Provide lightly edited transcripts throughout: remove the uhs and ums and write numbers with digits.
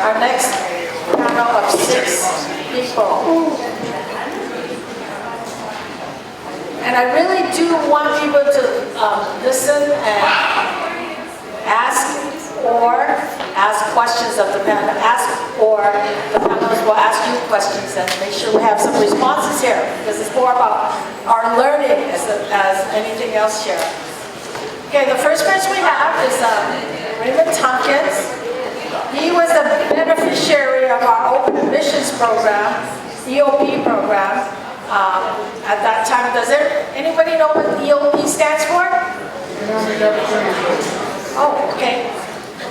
our next panel of 6 people. And I really do want people to listen and ask questions of the panel, or the panelists will ask you questions, and make sure we have some responses here, because it's more about our learning as anything else here. Okay, the first person we have is Raymond Tomkins. He was a beneficiary of our Open Admissions program, EOP program. At that time, anybody know what EOP stands for? Oh, okay.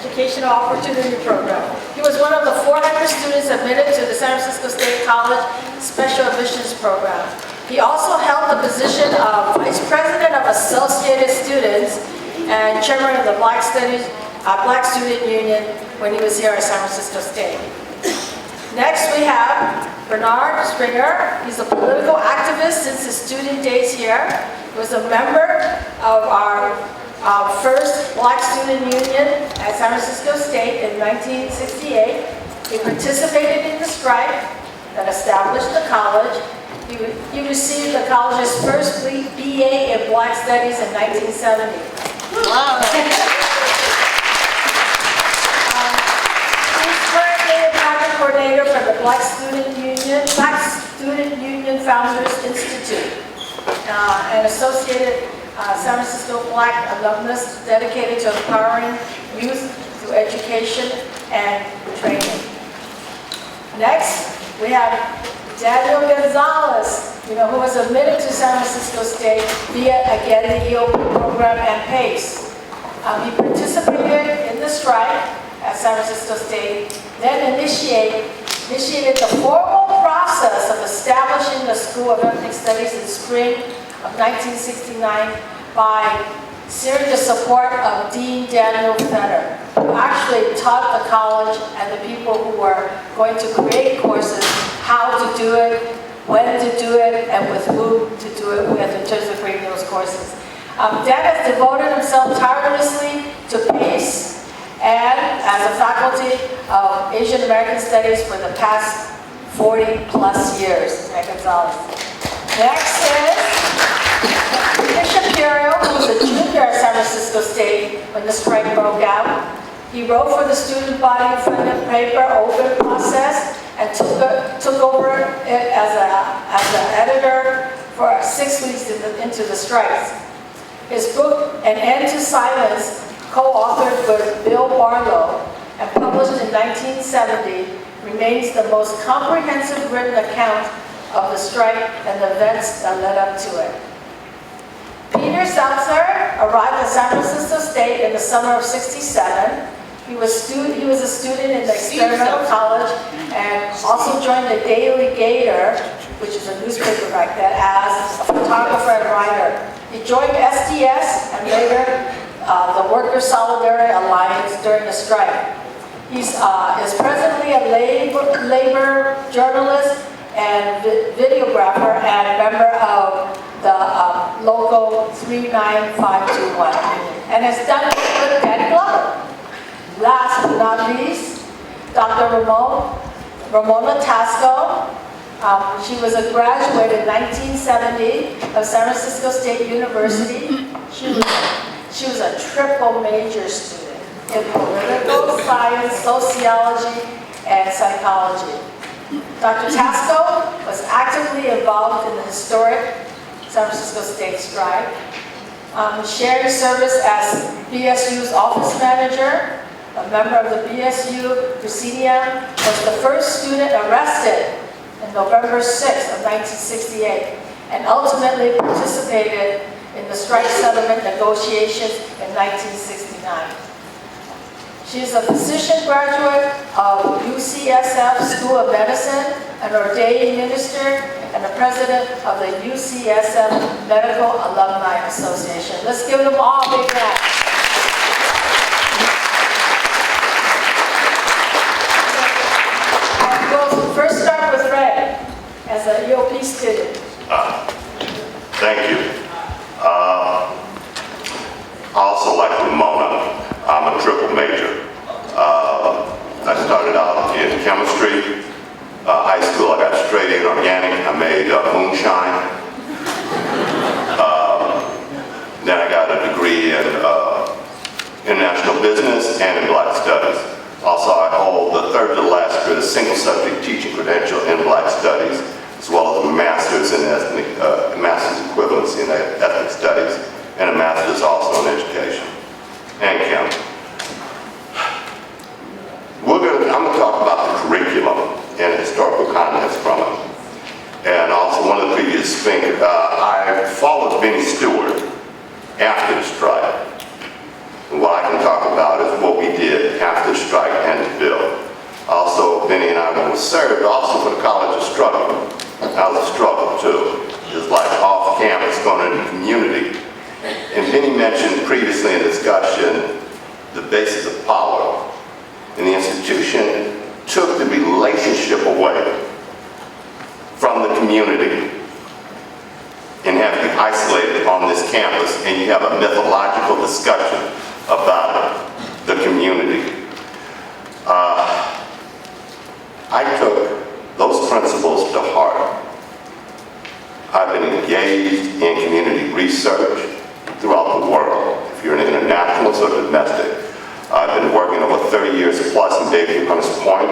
Educational Opportunity Program. He was one of the 400 students admitted to the San Francisco State College Special Admissions Program. He also held the position of Vice President of Associated Students and Chairman of the Black Student Union when he was here at San Francisco State. Next, we have Bernard Springer. He's a political activist since his student days here. He was a member of our first Black Student Union at San Francisco State in 1968. He participated in the strike that established the college. He received the college's first BA in Black Studies in 1970. Wow. Coordinator for the Black Student Union Founders Institute, an associated San Francisco Black alumnus dedicated to empowering youth through education and training. Next, we have Daniel Gonzalez, who was admitted to San Francisco State via, again, the EOP program and PACE. He participated in the strike at San Francisco State, then initiated the formal process of establishing the School of Ethnic Studies in spring of 1969 by seeking the support of Dean Daniel Fetter, who actually taught the college and the people who were going to create courses how to do it, when to do it, and with who to do it with in terms of creating those courses. Dan has devoted himself tirelessly to PACE and as a faculty of Asian American Studies for the past 40 plus years at Gonzalez. Next is Shapiro, who was a junior at San Francisco State when the strike broke out. He wrote for the student body funded paper Open Process and took over it as an editor for 6 weeks into the strikes. His book, An End to Silence, co-authored with Bill Barlow and published in 1970, remains the most comprehensive written account of the strike and the events that led up to it. Peter Zeltzer arrived at San Francisco State in the summer of '67. He was a student in the experimental college and also joined the Daily Gator, which is a newspaper back then, as a photographer and writer. He joined SDS and later the Workers' Solidarity Alliance during the strike. He's is presently a labor journalist and videographer and member of the local 39521, and has done it with Daddy Glover. Last but not least, Dr. Ramona Tascoe. She was a graduate in 1970 of San Francisco State University. She was a triple major student in political science, sociology, and psychology. Dr. Tascoe was actively involved in the historic San Francisco State strike, shared service as BSU's office manager, a member of the BSU Presidium, was the first student arrested on November 6th of 1968, and ultimately participated in the strike settlement negotiations in 1969. She is a physician graduate of UCSF School of Medicine, an ordained minister, and the president of the UCSF Medical Alumni Association. Let's give them all a big hand. We'll first start with Ray, as an EOP student. Thank you. Also like Ramona, I'm a triple major. I started out business and in Black Studies. Also, I hold the third to the last grade single subject teaching credential in Black Studies, as well as a master's in master's equivalency in ethnic studies, and a master's also in education and counting. I'm going to talk about the curriculum and historical context from it. And also one of the previous speakers, I followed Benny Stewart after the strike. And what I can talk about is what we did after the strike and the bill. Also, Benny and I were served also for the College of Struggle. That was a struggle too. It was like off campus going into the community. And Benny mentioned previously in discussion the basis of power. And the institution took the relationship away from the community and have you isolated on this campus, and you have a methodological discussion about the community. I took those principles to heart. I've been engaged in community research throughout the world. If you're an internationalist or domestic, I've been working over 30 years plus in Bayview, Hunters Point,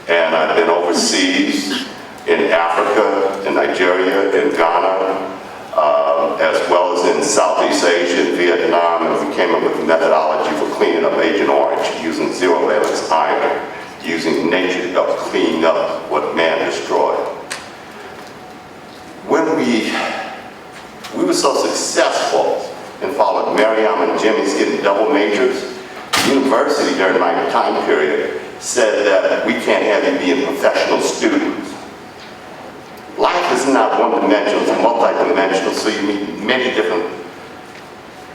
and I've been overseas in Africa, in Nigeria, in Ghana, as well as in Southeast Asia, in Vietnam, and we came up with a methodology for cleaning up Agent Orange, using zero-valence iron, using nature to help clean up what man destroyed. When we were so successful and followed Miriam and Jimmy's getting double majors, the university during my time period said that we can't have you being professional students. Life is not one-dimensional, it's multi-dimensional, so you need many different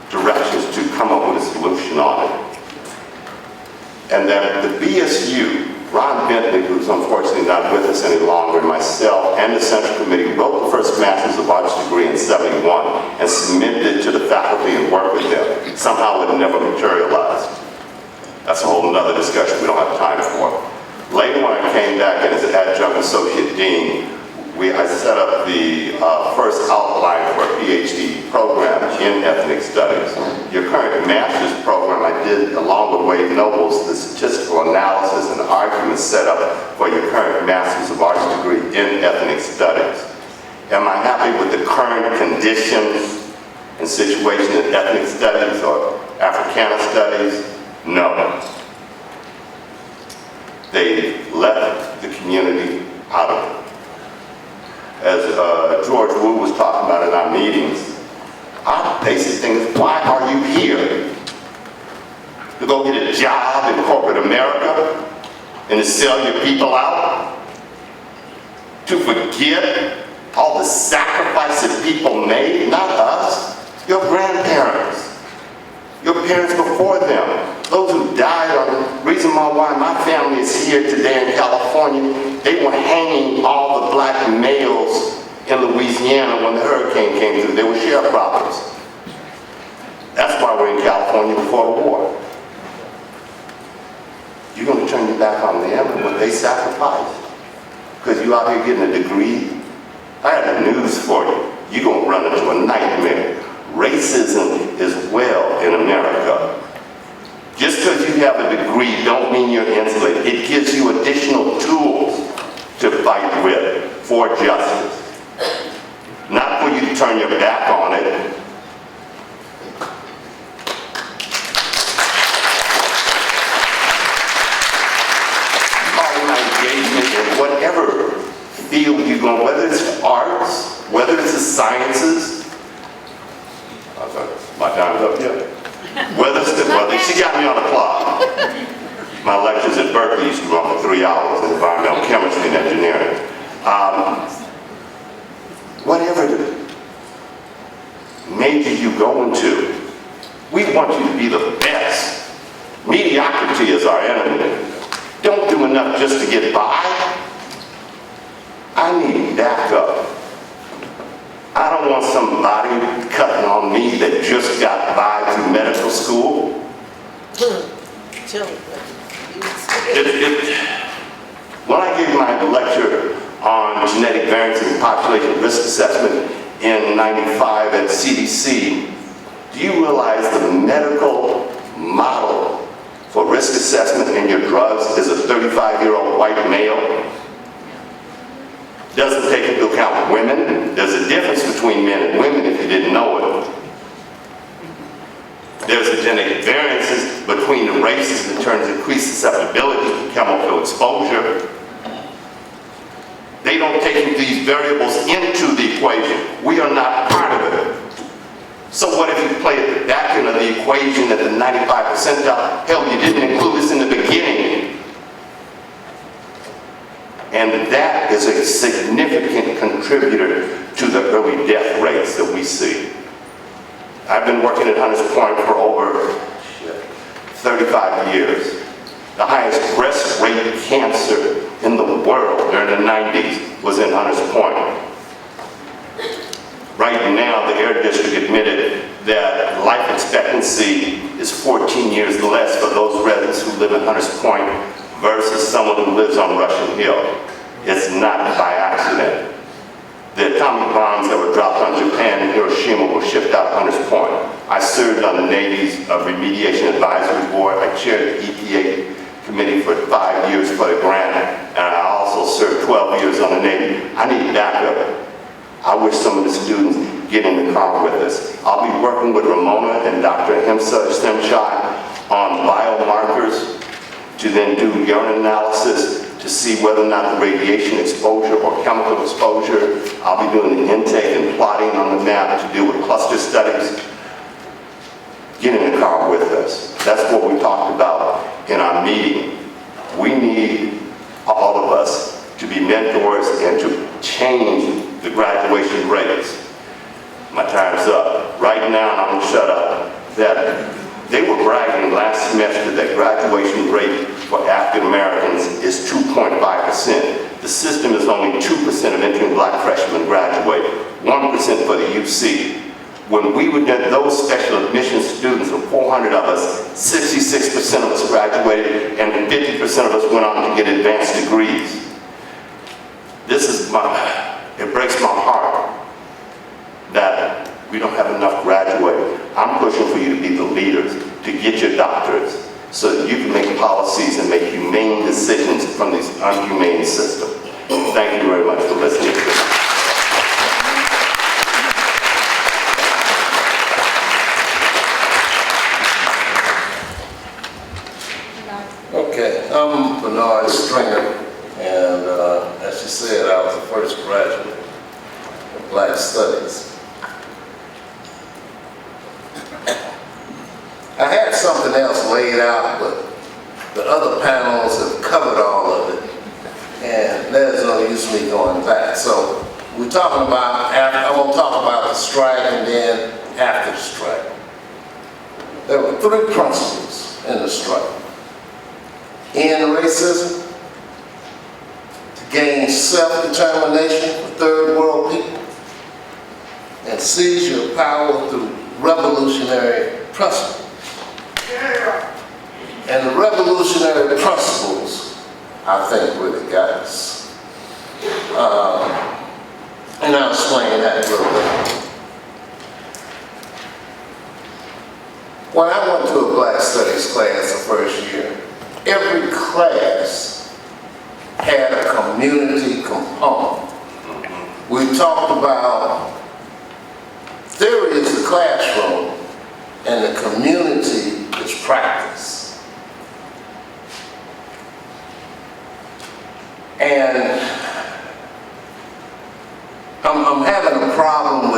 directions to come up with a solution on it. And that the BSU, Ron Bentley, who's unfortunately not with us any longer, myself and the Central Committee wrote the first Master's of Arts degree in '71 and submitted it to the faculty and worked with them. Somehow it never materialized. That's a whole other discussion we don't have time for. Later when I came back in as an adjunct associate dean, I set up the first outline for a PhD program in ethnic studies. Your current master's program I did along with Wade Noble's, the statistical analysis and arguments set up for your current Master's of Arts degree in ethnic studies. Am I happy with the current conditions and situation in ethnic studies or Africana studies? No. They left the community out of it. As George Wu was talking about in our meetings, our basic thing is, why are you here? To go get a job in corporate America and to sell your people out? To forget all the sacrifices people made? Not us, your grandparents, your parents before them, those who died. The reason why my family is here today in California, they were hanging all the black males in Louisiana when the hurricane came through. They were sharecroppers. That's why we're in California before the war. You're going to turn your back on them and what they sacrificed because you out here getting a degree? I have the news for you. You're going to run into a nightmare. Racism is well in America. Just because you have a degree don't mean you're insulated. It gives you additional tools to fight with for justice. Not for you to turn your back on it. All my engagement in whatever field you go, whether it's arts, whether it's the sciences. My time's up here. Whether she got me on the clock. My lectures at Berkeley used to go on for 3 hours in environmental chemistry and engineering. Whatever the major you go into, we want you to be the best. Mediocrity is our enemy. Don't do enough just to get by. I need backup. I don't want somebody cutting on me that just got by through medical school. When I gave my lecture on genetic variance and population risk assessment in '95 at CDC, do you realize the medical model for risk assessment in your drugs is a 35-year-old white male. Doesn't take into account women. There's a difference between men and women if you didn't know it. There's genetic variances between the races in terms of increased susceptibility to chemical exposure. They don't take these variables into the equation. We are not part of it. So what if you play at the back end of the equation at the 95 percentile? Hell, you didn't include this in the beginning. And that is a significant contributor to the early death rates that we see. I've been working at Hunters Point for over 35 years. The highest breast rate cancer in the world during the 90s was in Hunters Point. Right now, the Air District admitted that life expectancy is 14 years less for those residents who live in Hunters Point versus someone who lives on Russian Hill. It's not by accident. The atomic bombs that were dropped on Japan and Hiroshima were shipped out of Hunters Point. I served on the Navy's Remediation Advisory Board. I chaired the EPA committee for 5 years for the grant, and I also served 12 years on the Navy. I need backup. I wish some of the students get in the car with us. I'll be working with Ramona and Dr. Semchai on biomarkers to then do urine analysis to see whether or not the radiation exposure or chemical exposure. I'll be doing the intake and plotting on the map to deal with cluster studies. Get in the car with us. That's what we talked about in our meeting. We need all of us to be mentors and to change the graduation rates. My time's up. Right now, and I'm going to shut up, that they were bragging last semester that graduation rate for African Americans is 2.5%. The system is only 2% of entering black freshmen graduate, 1% for the UC. When we would get those special admission students, of 400 of us, 66% of us graduated and 50% of us went on to get advanced degrees. It breaks my heart that we don't have enough graduates. I'm pushing for you to be the leaders, to get your doctorates, so that you can make policies and make humane decisions from this unhumane system. Thank you very much for listening to me. Okay, I'm Bernard Stringer, and as you said, I was the first graduate of Black Studies. I had something else laid out, but the other panels have covered all of it, and there's no use me going back. So we're talking about, I want to talk about the strike and then after the strike. There were 3 principles in the strike. End racism, to gain self-determination for third world people, and seize your power through revolutionary principles. And the revolutionary principles, I think, really got us. And I'll explain that a little bit. When I went to a Black Studies class the first year, every class had a community component. We talked about theory is the classroom and the community is practice. And I'm having a problem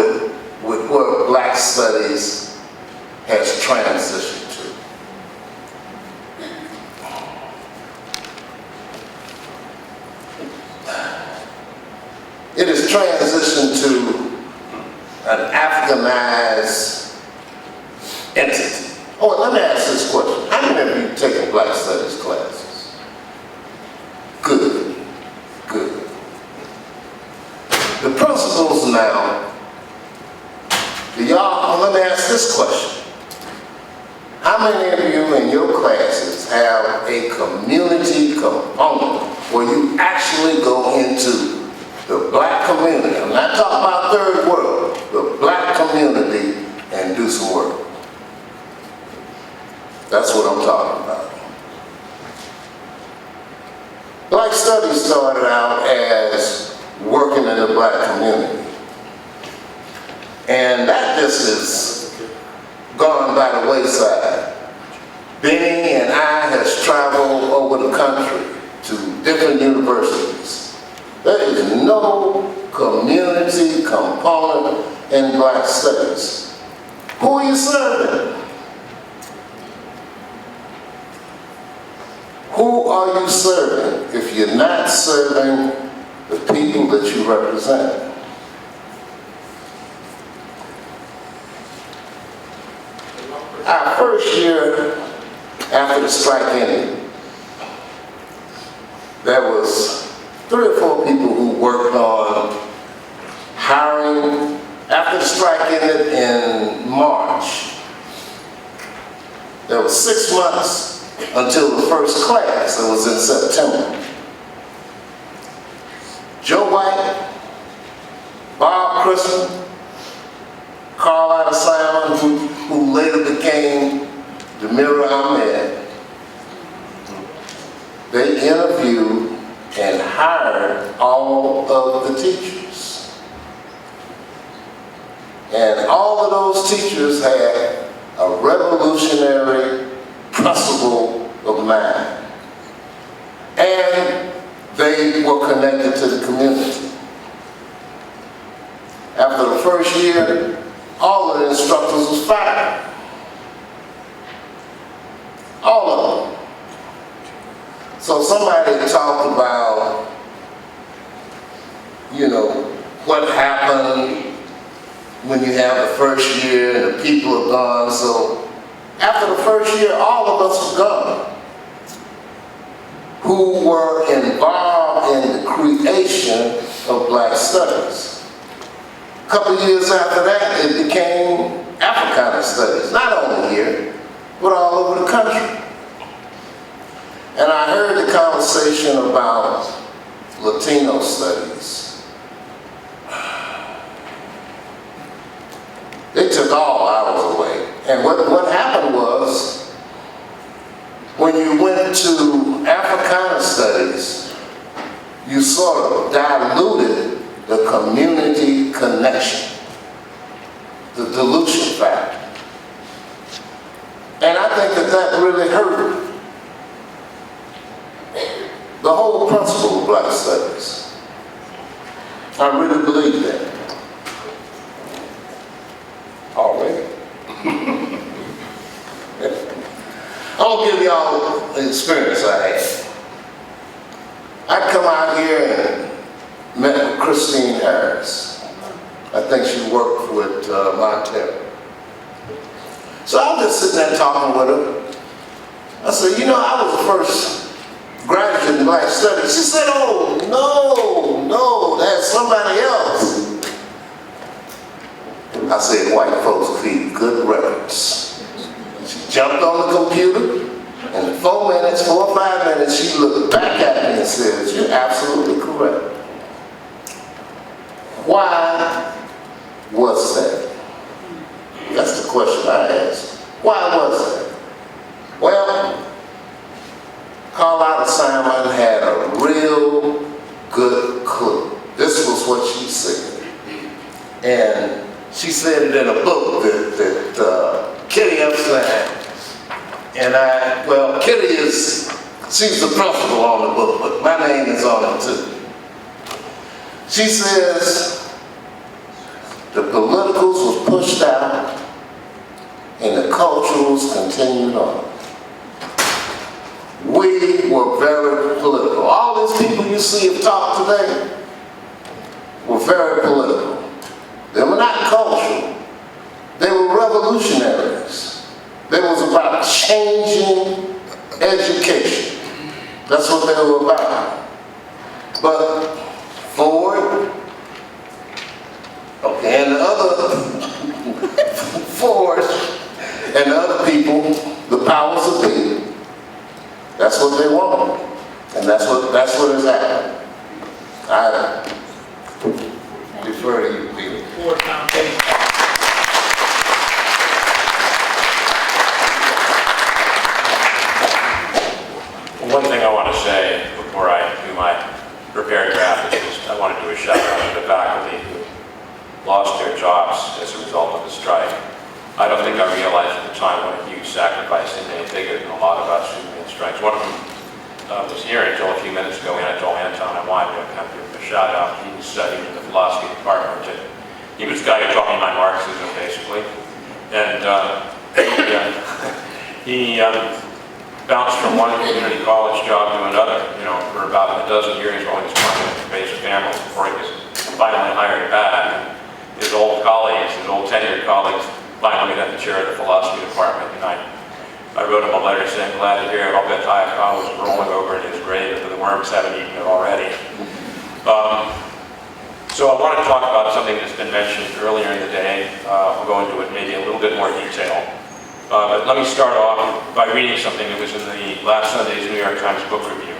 with where Black Studies has transitioned to. It has transitioned to an Africanized entity. Oh, let me ask this question. How many of you taken Black Studies classes? Good, good. The principles now, let me ask this question. How many of you in your classes have a community component where you actually go into the Black community? I'm not talking about third world, the Black community, and do some work. That's what I'm talking about. Black Studies started out as working in the black community. And that just has gone by the wayside. Benny and I has traveled over the country to different universities. There is no community component in Black Studies. Who are you serving? Who are you serving if you're not serving the people that you represent? Our first year after the strike ended, there was 3 or 4 people who worked on hiring. After the strike ended in March, there was 6 months until the first class. It was in September. Joe White, Bob Christmas, Carl Simon, who later became Demira Ahmed, they interviewed and hired all of the teachers. And all of those teachers had a revolutionary principle of mind. And they were connected to the community. After the first year, all of the instructors was fired. All of them. So somebody talked about, you know, what happened when you have the first year and the people are gone. So after the first year, all of us were gone who were involved in the creation of Black Studies. A couple of years after that, it became Africana Studies, not only here, but all over the country. And I heard the conversation about Latino studies. They took all ours away. And what happened was, when you went to Africana Studies, you sort of diluted the community connection, the dilution factor. And I think that really hurt the whole principle of Black Studies. I really believe that. Already. I'm gonna give y'all the experience I had. I come out here and met with Christine Harris. I think she worked with Montero. So I was just sitting there talking with her. I said, you know, I was the first graduate in Black Studies. She said, oh, no, that's somebody else. I said, white folks feed good records. She jumped on the computer, and in 4 or 5 minutes, she looked back at me and said, you're absolutely correct. Why was that? That's the question I asked. Why was that? Well, Carlotta Simon had a real good clue. This was what she said. And she said it in a book that Kitty Epstein and Kitty she's the principal on the book, but my name is on it too. She says the politicals was pushed out and the culturals continued on. We were very political. All these people you see have talked today were very political. They were not cultural. They were revolutionaries. They was about changing education. That's what they were about. But Ford, and the other Ford and the other people, the powers that be, that's what they want. And that's what is happening. I defer to you, Peter. One thing I want to say before I do my prepared draft, is just I want to do a shout out to the faculty who lost their jobs as a result of the strike. I don't think I realized at the time what a huge sacrifice they made, bigger than a lot of us who made strikes. One of them was here until a few minutes ago, Anatole Anton. I wanted to have to give him a shout out. He was studying in the philosophy department. He was the guy who taught me my Marxism, basically. And he bounced from one community college job to another, for about a dozen years while he was trying to raise a family before he was finally hired back. And his old colleagues, his old tenured colleagues, finally got the chair of the philosophy department. And I wrote him a letter saying, glad to hear it. I'll bet Hayakawa was rolling over in his grave if the worms haven't eaten it already. So I want to talk about something that's been mentioned earlier in the day. I'll go into it maybe a little bit more detail. But let me start off by reading something that was in the last Sunday's New York Times book review.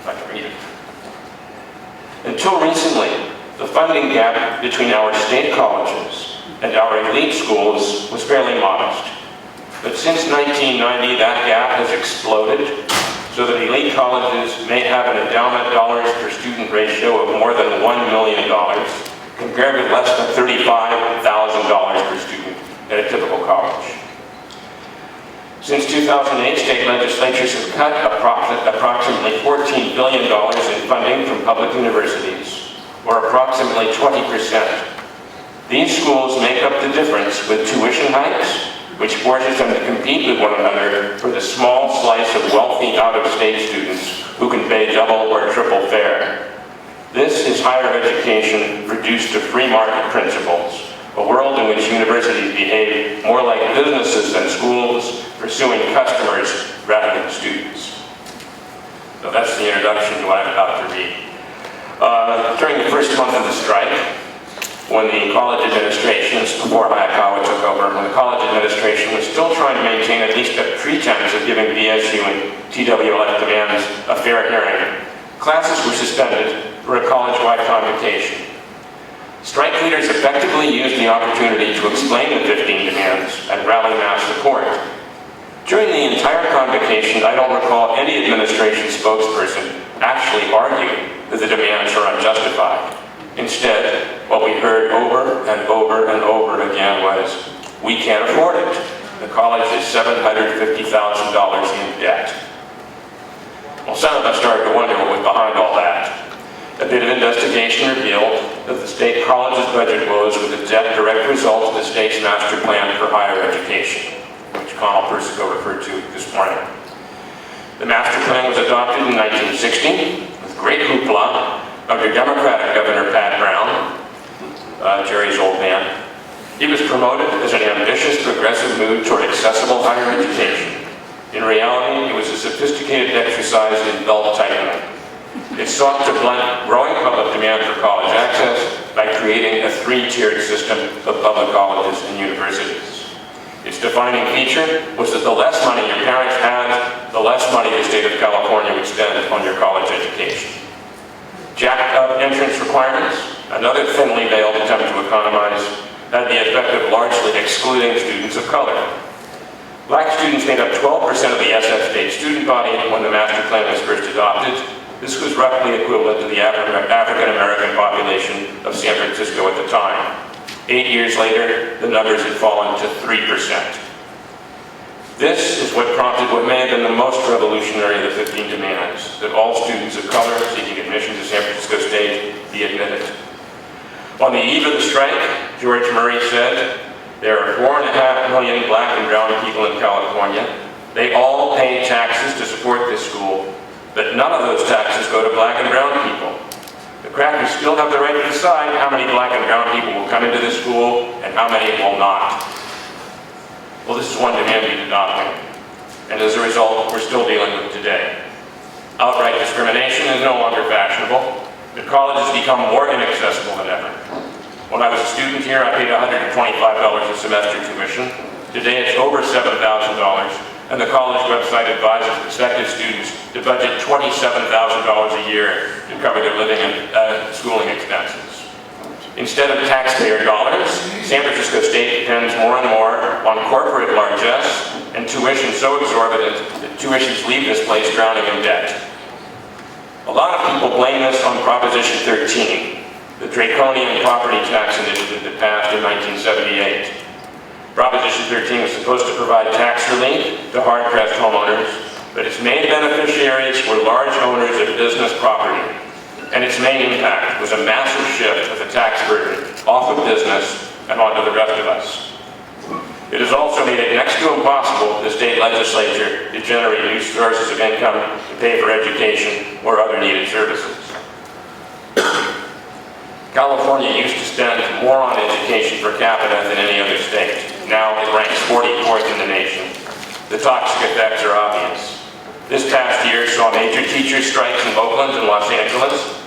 If I can read it. Until recently, the funding gap between our state colleges and our elite schools was fairly modest. But since 1990, that gap has exploded, so that elite colleges may have an endowment dollars per student ratio of more than $1 million, compared with less than $35,000 per student at a typical college. Since 2008, state legislatures have cut approximately $14 billion in funding from public universities, or approximately 20%. These schools make up the difference with tuition hikes, which forces them to compete with one another for the small slice of wealthy out-of-state students who can pay double or triple fare. This is higher education reduced to free market principles, a world in which universities behave more like businesses than schools, pursuing customers rather than students. So that's the introduction to what I'm about to read. During the first month of the strike, when the college administration, before Hayakawa took over, when the college administration was still trying to maintain at least a pretense of giving BSU and TWLF demands a fair hearing, classes were suspended for a college-wide convocation. Strike leaders effectively used the opportunity to explain the 15 demands and rally mass support. During the entire convocation, I don't recall any administration spokesperson actually arguing that the demands are unjustified. Instead, what we heard over and over and over again was, we can't afford it. The college is $750,000 in debt. Well, some of us started to wonder what was behind all that. A bit of investigation revealed that the state college's budget woes were the direct result of the state's master plan for higher education, which Connell Persico referred to this morning. The master plan was adopted in 1960 with great hoopla under Democratic Governor Pat Brown, Jerry's old man. He was promoted as an ambitious, progressive move toward accessible higher education. In reality, it was a sophisticated exercise in belt tightening. It sought to blunt growing public demand for college access by creating a three-tiered system of public colleges and universities. Its defining feature was that the less money your parents had, the less money the state of California would spend on your college education. Jacked up entrance requirements, another thinly veiled attempt to economize, had the effect of largely excluding students of color. Black students made up 12% of the SF state student body when the master plan was first adopted. This was roughly equivalent to the African-American population of San Francisco at the time. 8 years later, the numbers had fallen to 3%. This is what prompted what may have been the most revolutionary of the 15 demands, that all students of color seeking admission to San Francisco State be admitted. On the eve of the strike, George Murray said, there are 4.5 million black and brown people in California. They all pay taxes to support this school, but none of those taxes go to black and brown people. The crackers still have the right to decide how many black and brown people will come into this school and how many will not. Well, this is one demand we did not win, and as a result, we're still dealing with today. Outright discrimination is no longer fashionable. The college has become more inaccessible than ever. When I was a student here, I paid $125 a semester tuition. Today, it's over $7,000, and the college website advises prospective students to budget $27,000 a year to cover their living and schooling expenses. Instead of taxpayer dollars, San Francisco State depends more and more on corporate largesse and tuition so exorbitant that tuitions leave this place drowning in debt. A lot of people blame this on Proposition 13, the draconian property tax initiative that passed in 1978. Proposition 13 was supposed to provide tax relief to hard-pressed homeowners, but its main beneficiaries were large owners of business property, and its main impact was a massive shift of the tax burden off of business and onto the rest of us. It has also made it next to impossible for the state legislature to generate new sources of income to pay for education or other needed services. California used to spend more on education per capita than any other state. Now it ranks 44th in the nation. The toxic effects are obvious. This past year saw major teacher strikes in Oakland and Los Angeles,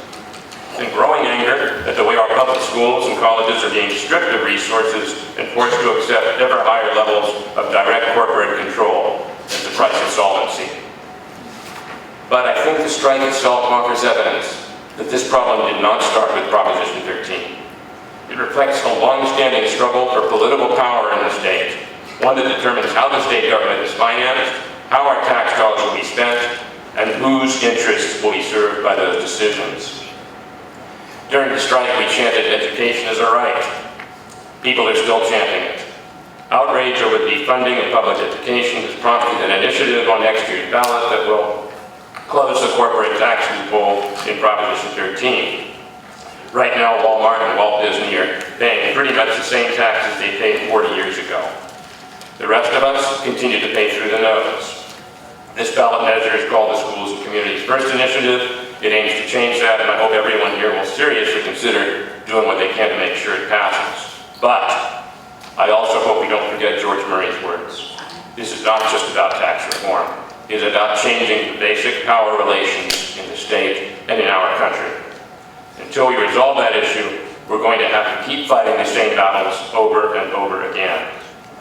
and growing anger at the way our public schools and colleges are being stripped of resources and forced to accept ever higher levels of direct corporate control as the price of solvency. But I think the strike itself offers evidence that this problem did not start with Proposition 13. It reflects a long-standing struggle for political power in the state, one that determines how the state government is financed, how our tax dollars will be spent, and whose interests will be served by those decisions. During the strike, we chanted education is a right. People are still chanting it. Outrage over the funding of public education has prompted an initiative on next year's ballot that will close the corporate tax loophole in Proposition 13. Right now, Walmart and Walt Disney are paying pretty much the same taxes they paid 40 years ago. The rest of us continue to pay through the nose. This ballot measure is called the Schools and Communities First Initiative. It aims to change that, and I hope everyone here will seriously consider doing what they can to make sure it passes. But I also hope we don't forget George Murray's words. This is not just about tax reform. It is about changing the basic power relations in the state and in our country. Until we resolve that issue, we're going to have to keep fighting the same battles over and over again.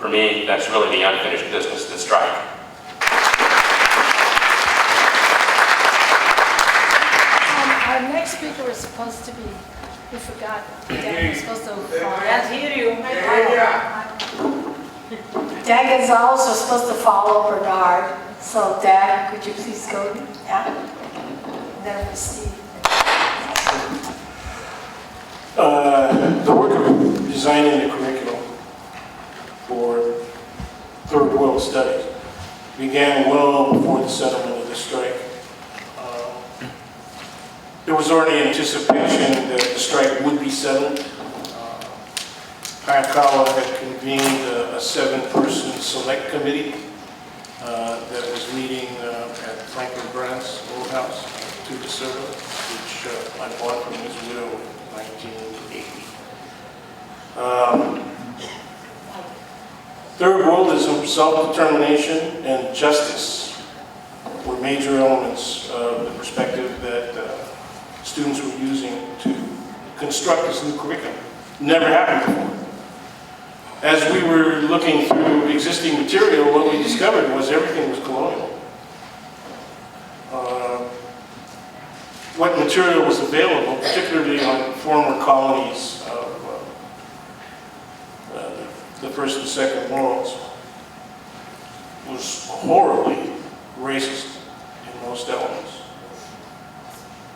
For me, that's really the unfinished business of the strike. Our next speaker is supposed to be, we forgot, Dan was supposed to. Can't hear you. Dan Gonzalez was supposed to follow Bernard. So Dan, could you please go? Yeah. And then we see. The work of designing the curriculum for third world studies began well before the settlement of the strike. There was already anticipation that the strike would be settled. Hayakawa had convened a 7-person select committee that was meeting at Franklin Brandt's old house, to the server, which I bought from his widow in 1980. Third worldism, self-determination, and justice were major elements of the perspective that students were using to construct this new curriculum. Never happened before. As we were looking through existing material, what we discovered was everything was colonial. What material was available, particularly on former colonies of the First and Second Worlds, was horribly racist in most elements.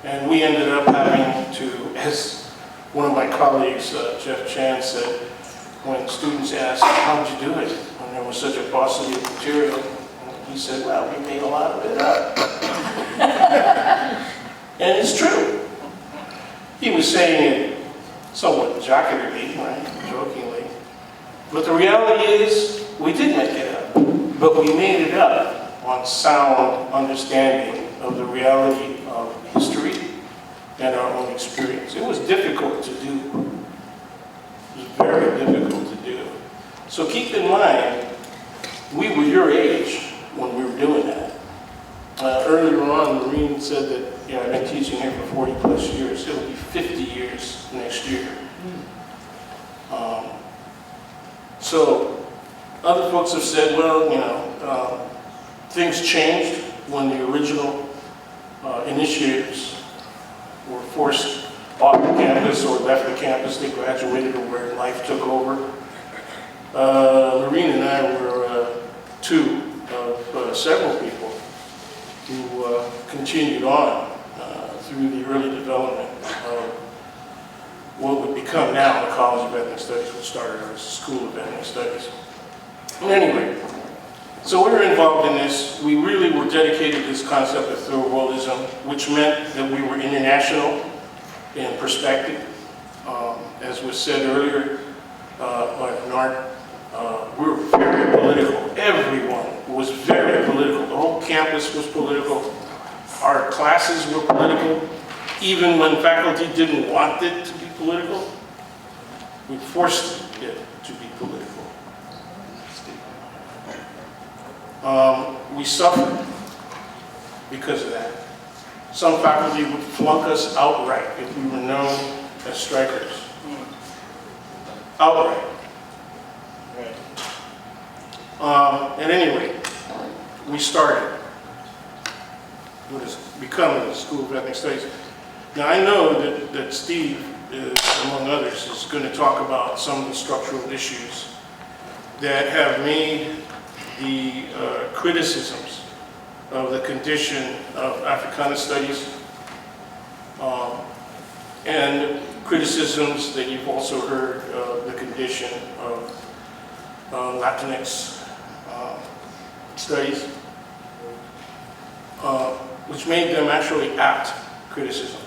And we ended up having to, as one of my colleagues, Jeff Chan, said, when students asked, how'd you do it when there was such a paucity of material? He said, well, we made a lot of it up. And it's true. He was saying it somewhat jocularly, right, jokingly. But the reality is, we did make it up. But we made it up on sound understanding of the reality of history and our own experience. It was difficult to do. It was very difficult to do. So keep in mind, we were your age when we were doing that. Earlier on, Laureen said that, I've been teaching here for 40 plus years. It'll be 50 years next year. So other folks have said, well, things changed when the original initiators were forced off the campus or left the campus. They graduated or where life took over. Laureen and I were two of several people who continued on through the early development of what would become now the College of Ethnic Studies, which started as a School of Ethnic Studies. Anyway, so we were involved in this. We really were dedicated to this concept of third worldism, which meant that we were international in perspective. As was said earlier by Bernard, we were very political. Everyone was very political. The whole campus was political. Our classes were political. Even when faculty didn't want it to be political, we forced it to be political. We suffered because of that. Some faculty would flunk us outright if we were known as strikers. Outright. At any rate, we started what has become the School of Ethnic Studies. Now I know that Steve, among others, is going to talk about some of the structural issues that have made the criticisms of the condition of Africana studies and criticisms that you've also heard of the condition of Latinx studies, which made them actually apt criticism.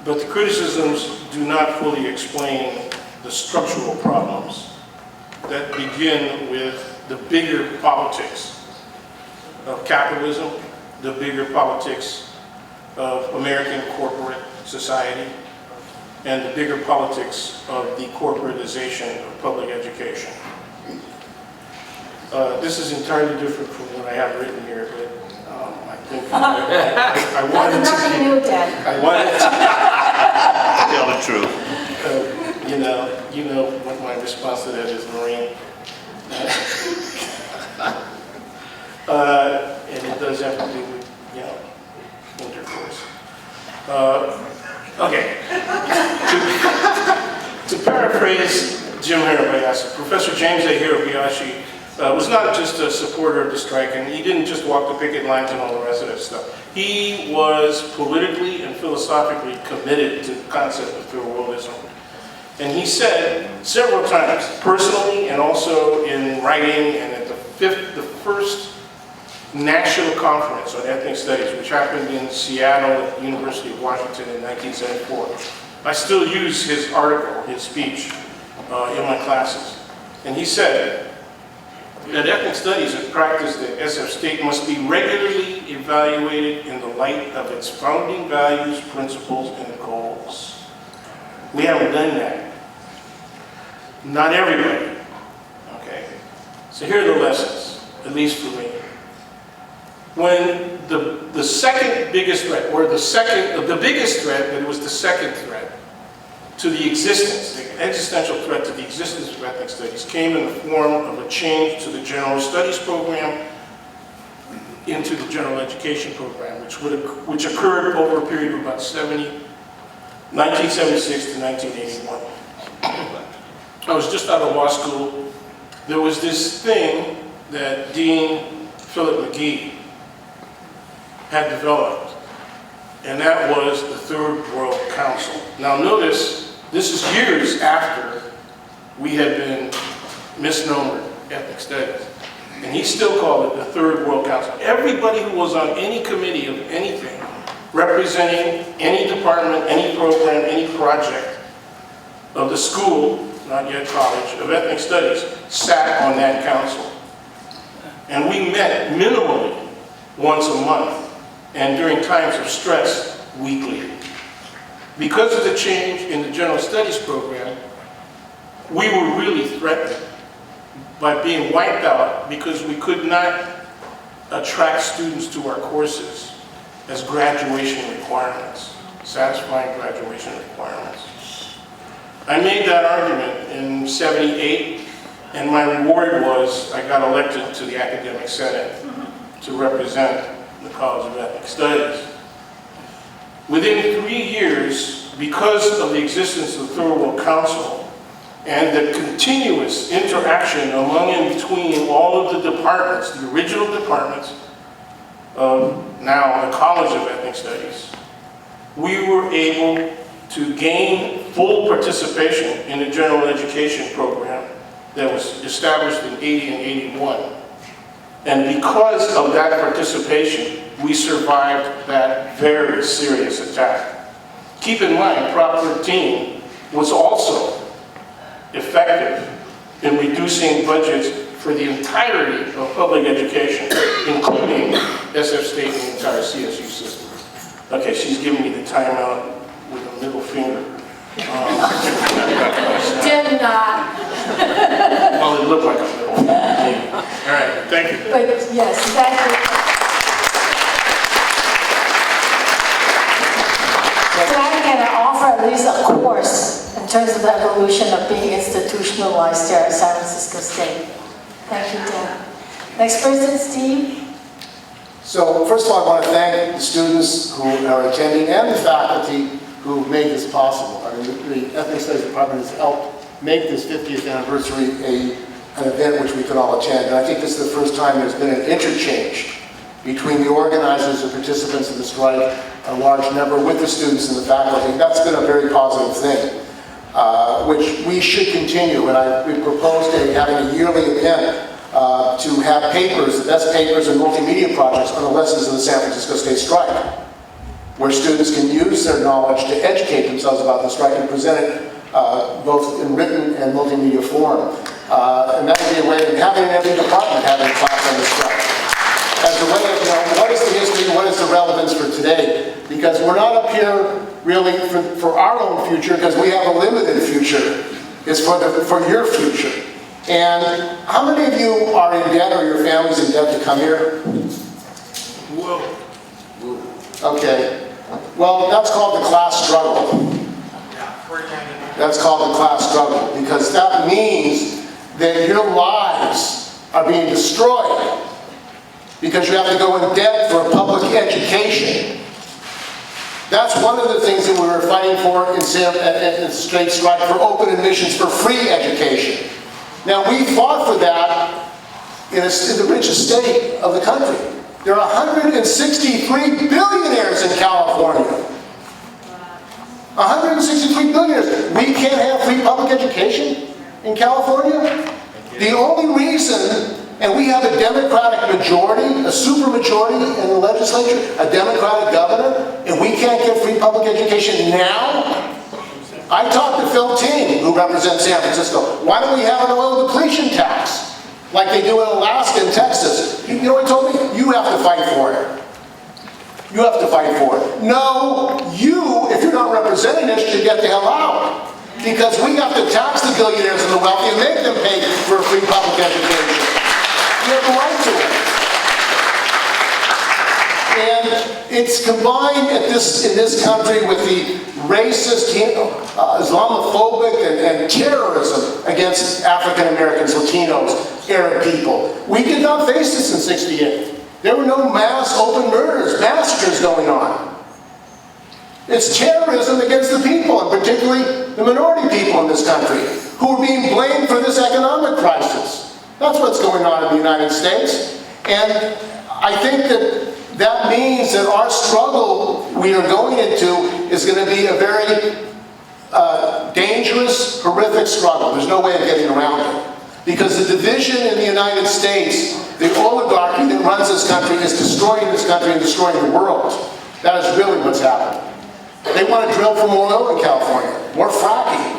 But the criticisms do not fully explain the structural problems that begin with the bigger politics of capitalism, the bigger politics of American corporate society, and the bigger politics of the corporatization of public education. This is entirely different from what I have written here, but I think I wanted That's nothing new, Dan. I wanted to Tell the truth. you know what my response to that is, Maureen. And it does have to do with, intercourse. Okay. To paraphrase Jim Hirabayashi, Professor James A. Hirabayashi was not just a supporter of the strike, and he didn't just walk the picket lines and all the rest of that stuff. He was politically and philosophically committed to the concept of third worldism. And he said several times, personally and also in writing, and at the first National Conference on Ethnic Studies, which happened in Seattle at the University of Washington in 1974. I still use his article, his speech, in my classes. And he said that ethnic studies as practiced at SF State must be regularly evaluated in the light of its founding values, principles, and goals. We haven't done that. Not everybody. Okay. So here are the lessons, at least for me. When the second biggest threat, or the biggest threat, but it was the second threat to the existence, the existential threat to the existence of ethnic studies, came in the form of a change to the general studies program into the general education program, which occurred over a period of about 1976 to 1981. I was just out of law school. There was this thing that Dean Philip McGee had developed, and that was the Third World Council. Now notice, this is years after we had been misnomered ethnic studies, and he still called it the Third World Council. Everybody who was on any committee of anything, representing any department, any program, any project of the school, not yet college, of ethnic studies, sat on that council. And we met minimally once a month, and during times of stress, weekly. Because of the change in the general studies program, we were really threatened by being wiped out because we could not attract students to our courses as graduation requirements, satisfying graduation requirements. I made that argument in '78, and my reward was I got elected to the Academic Senate to represent the College of Ethnic Studies. Within 3 years, because of the existence of the Third World Council and the continuous interaction among and between all of the departments, the original departments of now the College of Ethnic Studies, we were able to gain full participation in the general education program that was established in 80 and 81. And because of that participation, we survived that very serious attack. Keep in mind, Prop 13 was also effective in reducing budgets for the entirety of public education, including SF State and the entire CSU system. Okay, she's giving me the timeout with a middle finger. Did not. Well, it looked like a middle finger. All right, thank you. But yes, thank you. Tonight, can I offer at least a course in terms of the evolution of being institutionalized here at San Francisco State? Thank you, Dan. Next person, Steve. So first of all, I want to thank the students who are attending and the faculty who made this possible. I mean, the Ethnic Studies Department has helped make this 50th anniversary an event which we could all attend. And I think this is the first time there's been an interchange between the organizers and participants of the strike, a large number with the students and the faculty. That's been a very positive thing, which we should continue. And we proposed having a yearly event to have papers, the best papers and multimedia projects on the lessons of the San Francisco State strike, where students can use their knowledge to educate themselves about the strike and present it both in written and multimedia form. And that would be a way of having in every department having a class on the strike. As a way of, what is the history, what is the relevance for today? Because we're not up here really for our own future, because we have a limited future. It's for your future. And how many of you are in debt or your family's in debt to come here? Whoa. Okay. Well, that's called the class struggle. That's called the class struggle, because that means that your lives are being destroyed because you have to go in debt for public education. That's one of the things that we were fighting for in the State Strike, for open admissions for free education. Now, we fought for that in the richest state of the country. There are 163 billionaires in California. 163 billionaires. We can't have free public education in California? The only reason, and we have a Democratic majority, a super majority in the legislature, a Democratic governor, and we can't get free public education now? I talked to Phil Ting, who represents San Francisco. Why don't we have an oil depletion tax like they do in Alaska and Texas? You know what he told me? You have to fight for it. You have to fight for it. No, you, if you're not representing us, should get the hell out. Because we have to tax the billionaires and the wealthy and make them pay for a free public education. You have the right to it. And it's combined in this country with the racist, Islamophobic, and terrorism against African Americans, Latinos, Arab people. We did not face this in '68. There were no mass open murders, massacres going on. It's terrorism against the people, and particularly the minority people in this country, who are being blamed for this economic crisis. That's what's going on in the United States. And I think that means that our struggle we are going into is going to be a very dangerous, horrific struggle. There's no way of getting around it. Because the division in the United States, the oligarchy that runs this country, is destroying this country and destroying the world. That is really what's happening. They want to drill for more oil in California, more fracking.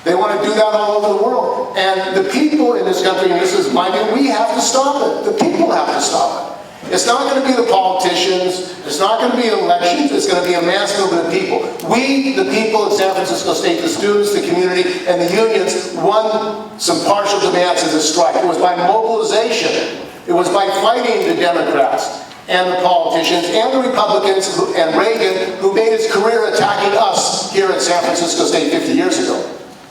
They want to do that all over the world. And the people in this country, and this is my view, we have to stop it. The people have to stop it. It's not going to be the politicians. It's not going to be elections. It's going to be a mass movement of people. We, the people of San Francisco State, the students, the community, and the unions, won some partial demands of this strike. It was by mobilization. It was by fighting the Democrats and the politicians and the Republicans and Reagan, who made his career attacking us here at San Francisco State 50 years ago.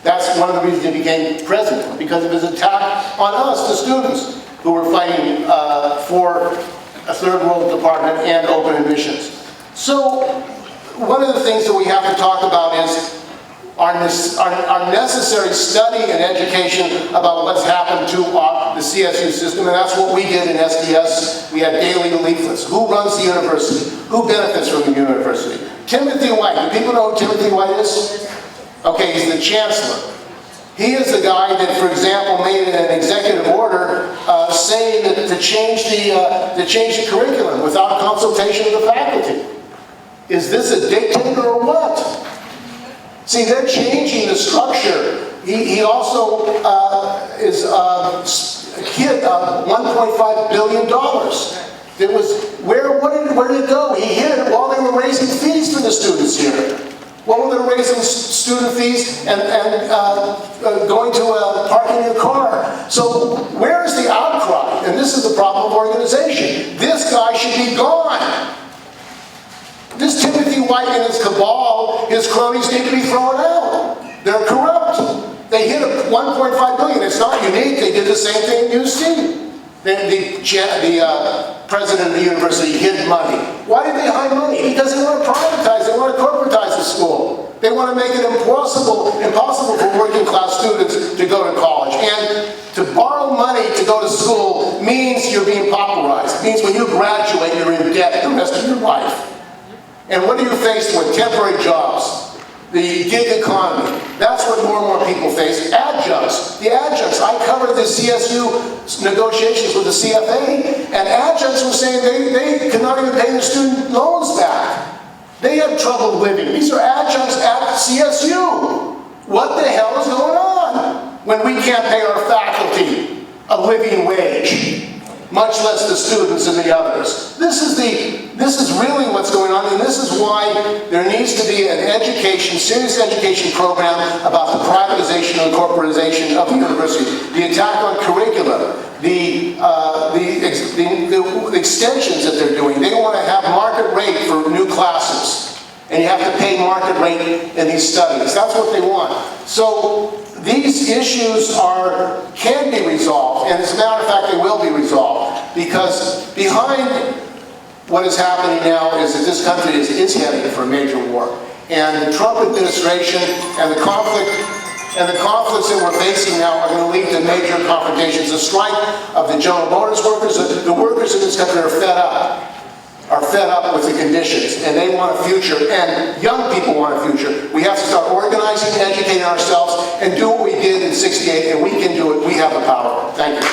That's one of the reasons he became president, because of his attack on us, the students, who were fighting for a third world department and open admissions. So one of the things that we have to talk about is our necessary study and education about what's happened to the CSU system, and that's what we did in SDS. We had daily leaflets. Who runs the university? Who benefits from the university? Timothy White. Do people know who Timothy White is? Okay, he's the chancellor. He is the guy that, for example, made an executive order saying that to change the curriculum without consultation of the faculty. Is this a dictator or what? See, they're changing the structure. He also hid $1.5 billion. There was, where did it go? He hid it while they were raising fees for the students here. While they're raising student fees and going to parking your car. So where is the outcry? And this is the problem of organization. This guy should be gone. This Timothy White and his cabal, his cronies need to be thrown out. They're corrupt. They hit $1.5 billion. It's not unique. They did the same thing in UC. The president of the university hid money. Why did they hide money? Because they want to privatize. They want to corporatize the school. They want to make it impossible for working class students to go to college. And to borrow money to go to school means you're being popularized. It means when you graduate, you're in debt the rest of your life. And what are you faced with? Temporary jobs. The gig economy. That's what more and more people face. Adjuncts. The adjuncts. I covered the CSU negotiations with the CFA, and adjuncts were saying they could not even pay their student loans back. They have trouble living. These are adjuncts at CSU. What the hell is going on when we can't pay our faculty a living wage, much less the students and the others? This is really what's going on, and this is why there needs to be an serious education program about the privatization and corporatization of the university, the attack on curricula, the extensions that they're doing. They want to have market rate for new classes, and you have to pay market rate in these studies. That's what they want. So these issues can be resolved, and as a matter of fact, they will be resolved, because behind what is happening now is that this country is heading for a major war. And the Trump administration and the conflicts that we're facing now are going to lead to major confrontations. The strike of the General Motors workers, the workers in this country are fed up with the conditions, and they want a future, and young people want a future. We have to start organizing, educating ourselves, and do what we did in '68, and we can do it. We have the power. Thank you.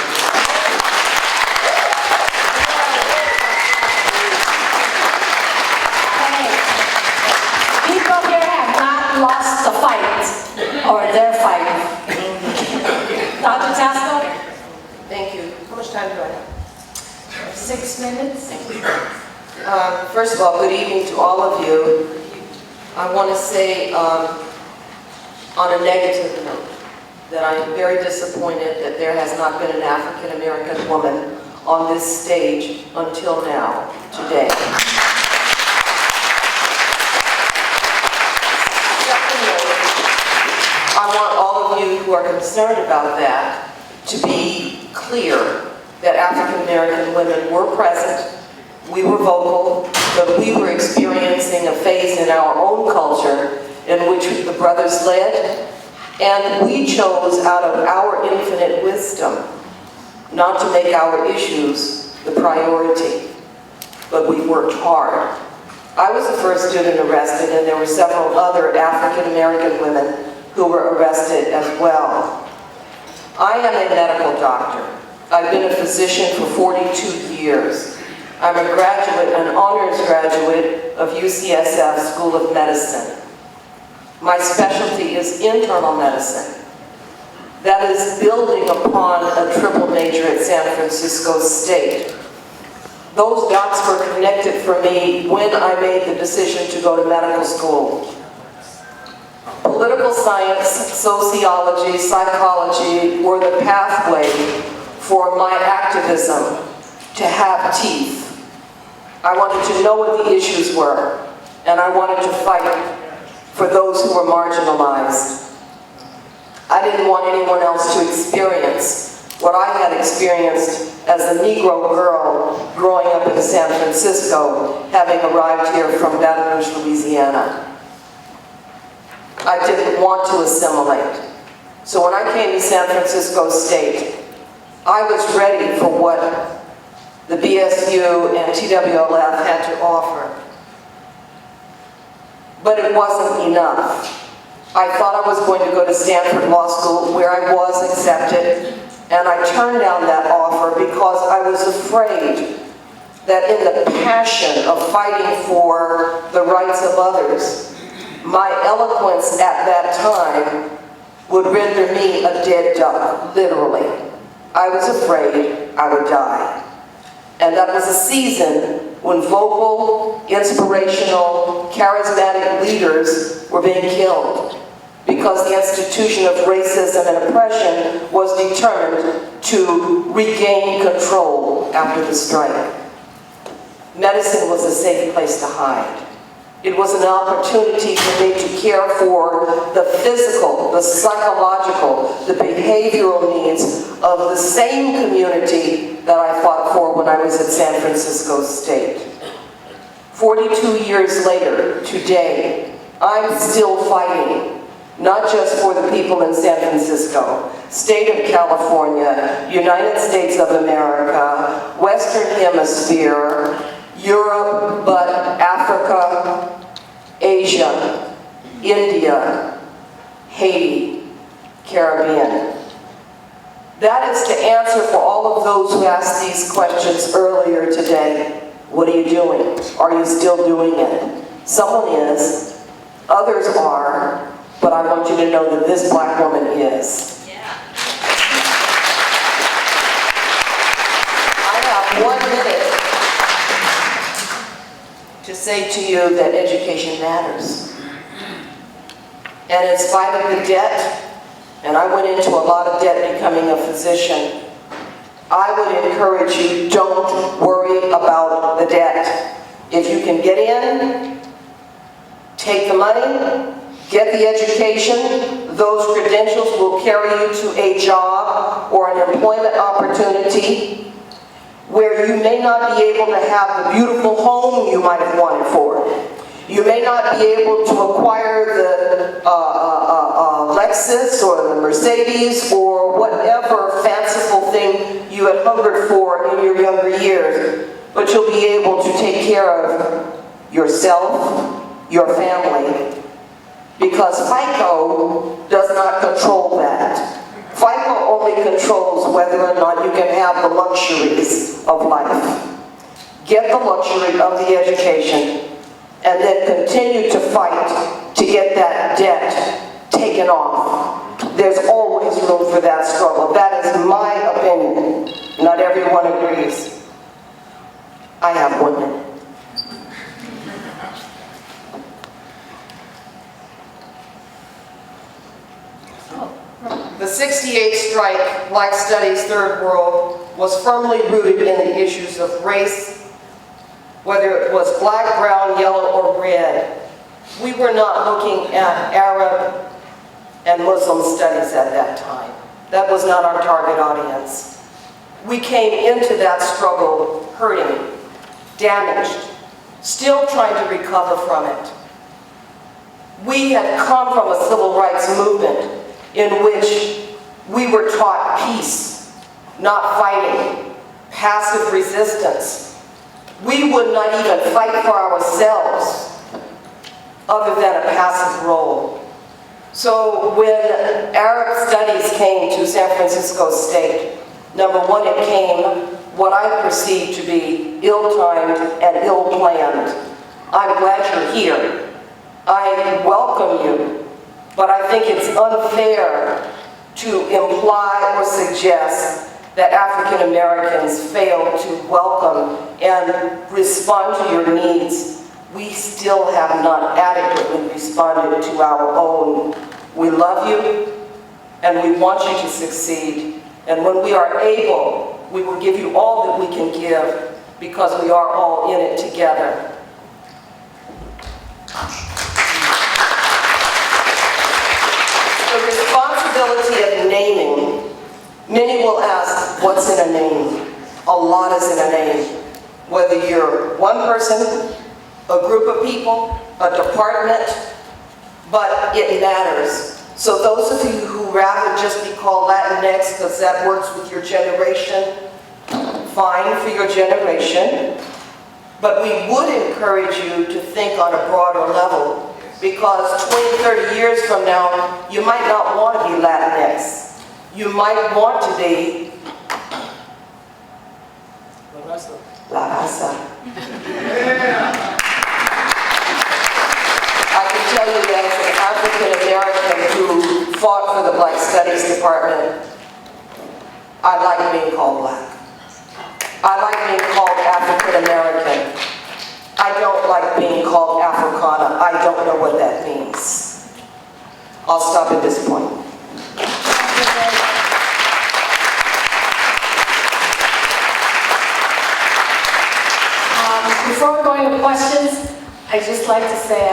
People here have not lost the fight, or their fight. Dr. Tascoe? Thank you. How much time do I have? 6 minutes. First of all, good evening to all of you. I want to say on a negative note that I am very disappointed that there has not been an African American woman on this stage until now, today. Secondly, I want all of you who are concerned about that to be clear that African American women were present. We were vocal, but we were experiencing a phase in our own culture in which the brothers led, and we chose out of our infinite wisdom not to make our issues the priority, but we worked hard. I was the first student arrested, and there were several other African American women who were arrested as well. I am a medical doctor. I've been a physician for 42 years. I'm a graduate, an honors graduate of UCSF School of Medicine. My specialty is internal medicine. That is building upon a triple major at San Francisco State. Those dots were connected for me when I made the decision to go to medical school. Political science, sociology, psychology were the pathway for my activism to have teeth. I wanted to know what the issues were, and I wanted to fight for those who were marginalized. I didn't want anyone else to experience what I had experienced as a Negro girl growing up in to San Francisco, having arrived here from Baton Rouge, Louisiana. I didn't want to assimilate. So when I came to San Francisco State, I was ready for what the BSU and TWLF had to offer. But it wasn't enough. I thought I was going to go to Stanford Law School, where I was accepted, and I turned down that offer because I was afraid that in the passion of fighting for the rights of others, my eloquence at that time would render me a dead duck, literally. I was afraid I would die. And that was a season when vocal, inspirational, charismatic leaders were being killed because the institution of racism and oppression was determined to regain control after the strike. Medicine was a safe place to hide. It was an opportunity for me to care for the physical, the psychological, the behavioral needs of the same community that I fought for when I was at San Francisco State. 42 years later, today, I'm still fighting, not just for the people in San Francisco, State of California, United States of America, Western Hemisphere, Europe, but Africa, Asia, India, Haiti, Caribbean. That is the answer for all of those who asked these questions earlier today. What are you doing? Are you still doing it? Someone is, others are, but I want you to know that this black woman is. I have 1 minute to say to you that education matters. And in spite of the debt, and I went into a lot of debt becoming a physician, I would encourage you, don't worry about the debt. If you can get in, take the money, get the education, those credentials will carry you to a job or an employment opportunity where you may not be able to have the beautiful home you might have wanted for. You may not be able to acquire the Lexus or the Mercedes or whatever fanciful thing you had hungered for in your younger years, but you'll be able to take care of yourself, your family, because FICO does not control that. FICO only controls whether or not you can have the luxuries of life. Get the luxury of the education, and then continue to fight to get that debt taken off. There's always room for that struggle. That is my opinion. Not everyone agrees. I have 1 minute. The '68 strike, like Studies Third World, was firmly rooted in the issues of race, whether it was black, brown, yellow, or red. We were not looking at Arab and Muslim studies at that time. That was not our target audience. We came into that struggle hurting, damaged, still trying to recover from it. We had come from a civil rights movement in which we were taught peace, not fighting, passive resistance. We would not even fight for ourselves other than a passive role. So when Arab studies came to San Francisco State, number one, it came what I perceived to be ill-timed and ill-planned. I'm glad you're here. I welcome you, but I think it's unfair to imply or suggest that African Americans fail to welcome and respond to your needs. We still have not adequately responded to our own. We love you, and we want you to succeed. And when we are able, we will give you all that we can give, because we are all in it together. The responsibility of naming. Many will ask, what's in a name? A lot is in a name. Whether you're person, a group of people, a department, but it matters. So those of you who rather just be called Latinx because that works with your generation, fine for your generation. But we would encourage you to think on a broader level, because 20, 30 years from now, you might not want to be Latinx. You might want to be La Raza. I can tell you that as an African American who fought for the Black Studies Department, I like being called Black. I like being called African American. I don't like being called Africana. I don't know what that means. I'll stop at this point. Before we go into questions, I'd just like to say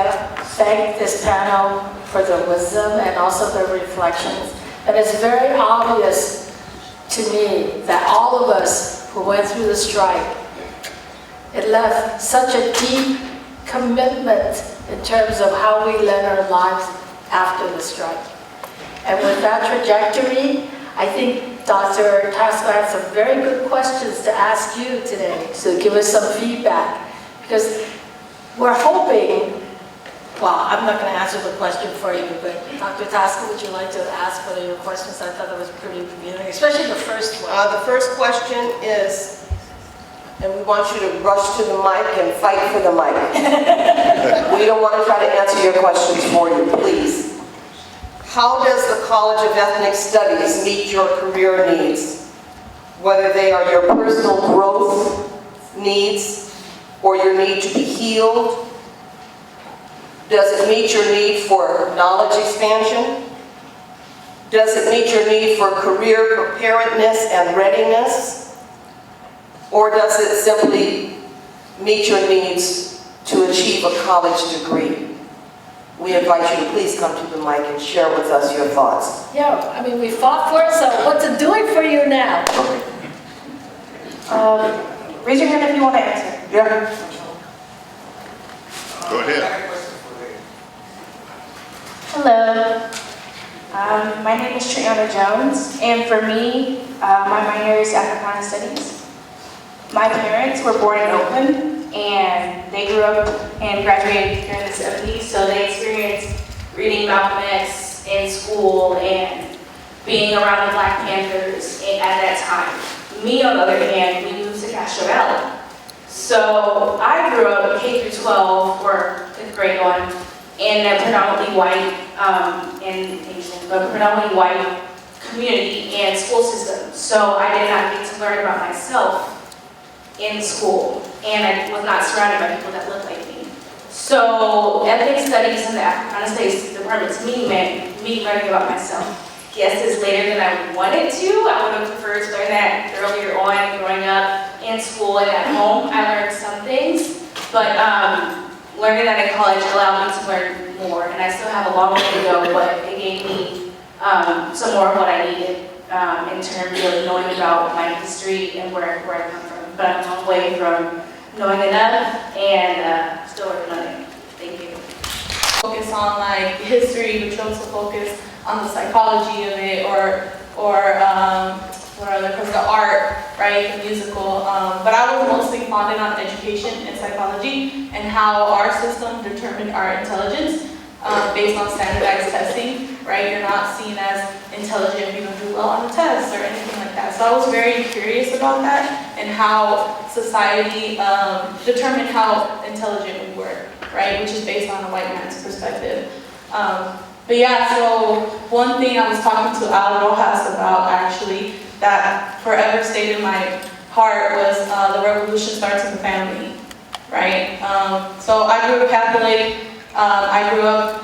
thank this panel for the wisdom and also the reflections. And it's very obvious to me that all of us who went through the strike, it left such a deep commitment in terms of how we led our lives after the strike. And with that trajectory, I think Dr. Tascoe had some very good questions to ask you today, so give us some feedback. Because we're hoping, well, I'm not going to answer the question for you, but Dr. Tascoe, would you like to ask one of your questions? I thought that was pretty revealing, especially the first one. The first question is, and we want you to rush to the mic and fight for the mic. We don't want to try to answer your questions for you, please. How does the College of Ethnic Studies meet your career needs? Whether they are your personal growth needs or your need to be healed? Does it meet your need for knowledge expansion? Does it meet your need for career preparedness and readiness? Or does it simply meet your needs to achieve a college degree? We invite you to please come to the mic and share with us your thoughts. Yeah, I mean, we fought for it, so what's it doing for you now? Raise your hand if you want to answer. Yeah. Go ahead. Hello. My name is Triana Jones, and for me, my minor is Africana Studies. My parents were born in Oakland, and they grew up and graduated during the 70s, so they experienced reading Malcolm X in school and being around the Black Panthers at that time. Me, on the other hand, we moved to Castro Valley. So I grew up K through 12, or 5th grade on, in a predominantly white and Asian, but predominantly white community and school system. So I did not get to learn about myself in school, and I was not surrounded by people that looked like me. So ethnic studies in the Africana Studies department to me meant me learning about myself. Yes, it's later than I wanted to. I would have preferred to learn that earlier on, growing up in school and at home. I learned some things, but learning that in college allowed me to learn more, and I still have a long way to go, but it gave me some more of what I needed in terms of knowing about my history and where I come from. But I'm a long way from knowing enough and still working on it. Thank you. Focus on like history, but you also focus on the psychology of it, or what other, because the art, right, the musical. But I was mostly focused on education and psychology and how our system determined our intelligence based on standardized testing, right? You're not seen as intelligent if you don't do well on the test or anything like that. So I was very curious about that and how society determined how intelligent we were, right? Which is based on a white man's perspective. But yeah, so one thing I was talking to Al Rojas about actually that forever stayed in my heart was the revolution starts in the family, right? So I grew up Catholic. I grew up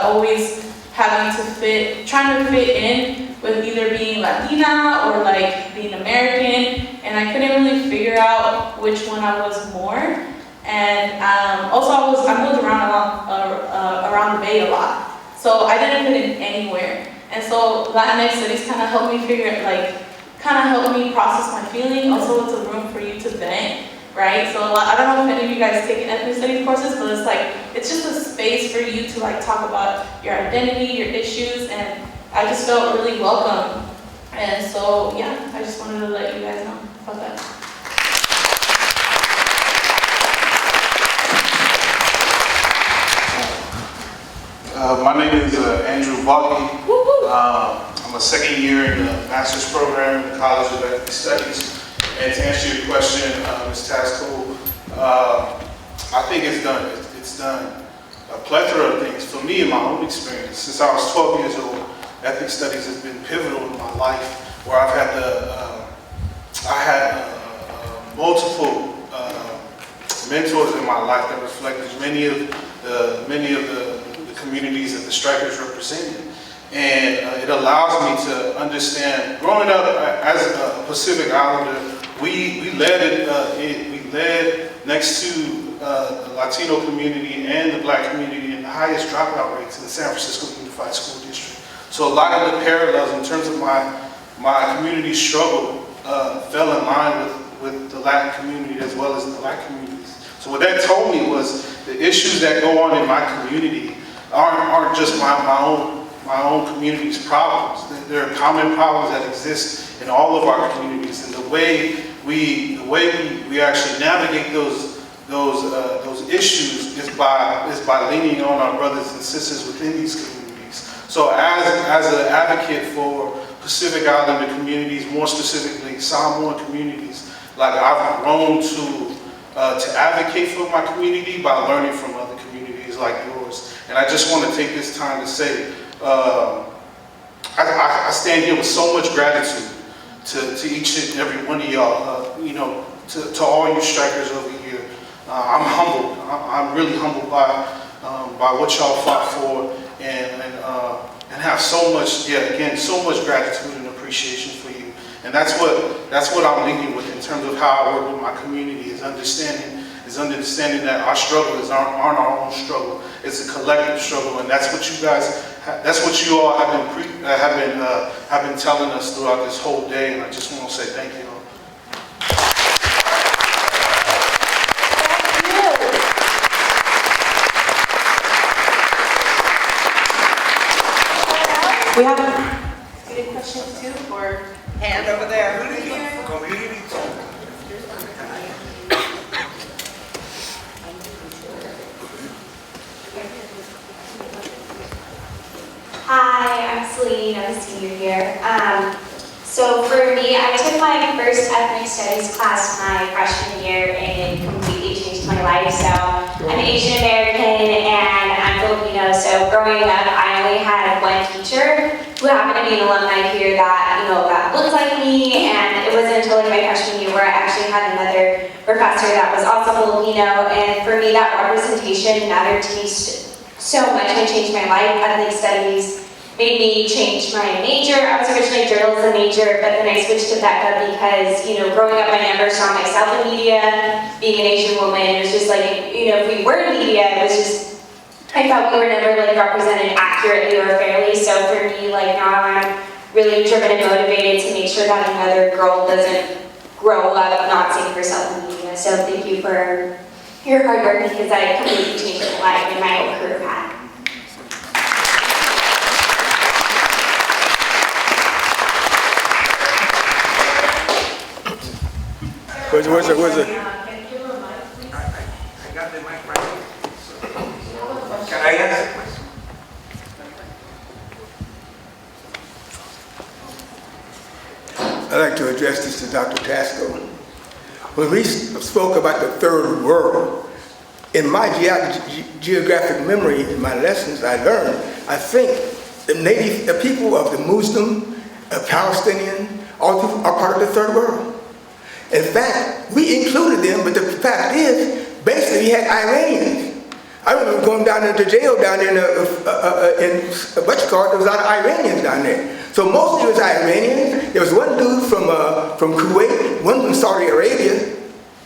always having to trying to fit in with either being Latina or like being American, and I couldn't really figure out which one I was more. And also I moved around the Bay a lot. So I didn't fit in anywhere. And so Latinx studies kind of helped me process my feeling. Also, it's a room for you to vent right? So I don't know if any of you guys taken ethnic studies courses, but it's like, it's just a space for you to like talk about your identity, your issues, and I just felt really welcome. And so, yeah, I just wanted to let you guys know about that. My name is Andrew Balky. I'm a second year in the master's program in the College of Ethnic Studies. And to answer your question, Ms. Tascoe, I think it's done. It's done a plethora of things. For me, in my own experience, since I was 12 years old, ethnic studies has been pivotal in my life, where I've had multiple mentors in my life that reflected many of the communities that the strikers represented. And it allows me to understand, growing up as a Pacific Islander, we led next to the Latino community and the Black community in the highest dropout rates in the San Francisco Unified School District. So a lot of the parallels in terms of my community struggle fell in line with the Latin community as well as the Black communities. So what that told me was the issues that go on in my community aren't just my own community's problems. There are common problems that exist in all of our communities, and the way we actually navigate those issues is by leaning on our brothers and sisters within these communities. So as an advocate for Pacific Islander communities, more specifically Samoan communities, like I've grown to advocate for my community by learning from other communities like yours. And I just want to take this time to say, I stand here with so much gratitude to each and every one of y'all, to all you strikers over here. I'm humbled. I'm really humbled by what y'all fought for, and have so much, so much gratitude and appreciation for you. And that's what I'm leading with in terms of how I work with my community, is understanding that our struggle aren't our own struggle. It's a collective struggle, and that's what you all have been telling us throughout this whole day. And I just want to say thank you all. We have a question too, or hand over there. Hi, I'm Celine, I'm a senior here. So for me, I took my first ethnic studies class my freshman year and it completely changed my life. So I'm Asian American and I'm Filipino, so growing up I only had one teacher who happened to be an alumni here that, that looked like me, and it wasn't until like my freshman year where I actually had another professor that was also Filipino, and for me that representation mattered to me so much. It changed my life. Ethnic studies made me change my major. I was originally a journalism major, but then I switched to BECA because, growing up I never saw myself in media. Being an Asian woman, it was just like, if we were in media, it was just, I felt we were never like represented accurately or fairly. So for me, like now I'm really driven and motivated to make sure that another girl doesn't grow up not seeing herself in media. So thank you for your hard work, because I completely changed my life and my whole career path. Where's it? I got the mic right here. Can I answer the question? I'd like to address this to Dr. Tascoe. When we spoke about the third world, in my geographic memory, in my lessons I learned, I think the people of the Muslim, Palestinian, all people are part of the third world. In fact, we included them, but the fact is, basically we had Iranians. I remember going down into jail down there in Butchcart, there was a lot of Iranians down there. So mostly it was Iranians. There was one dude from Kuwait, one from Saudi Arabia,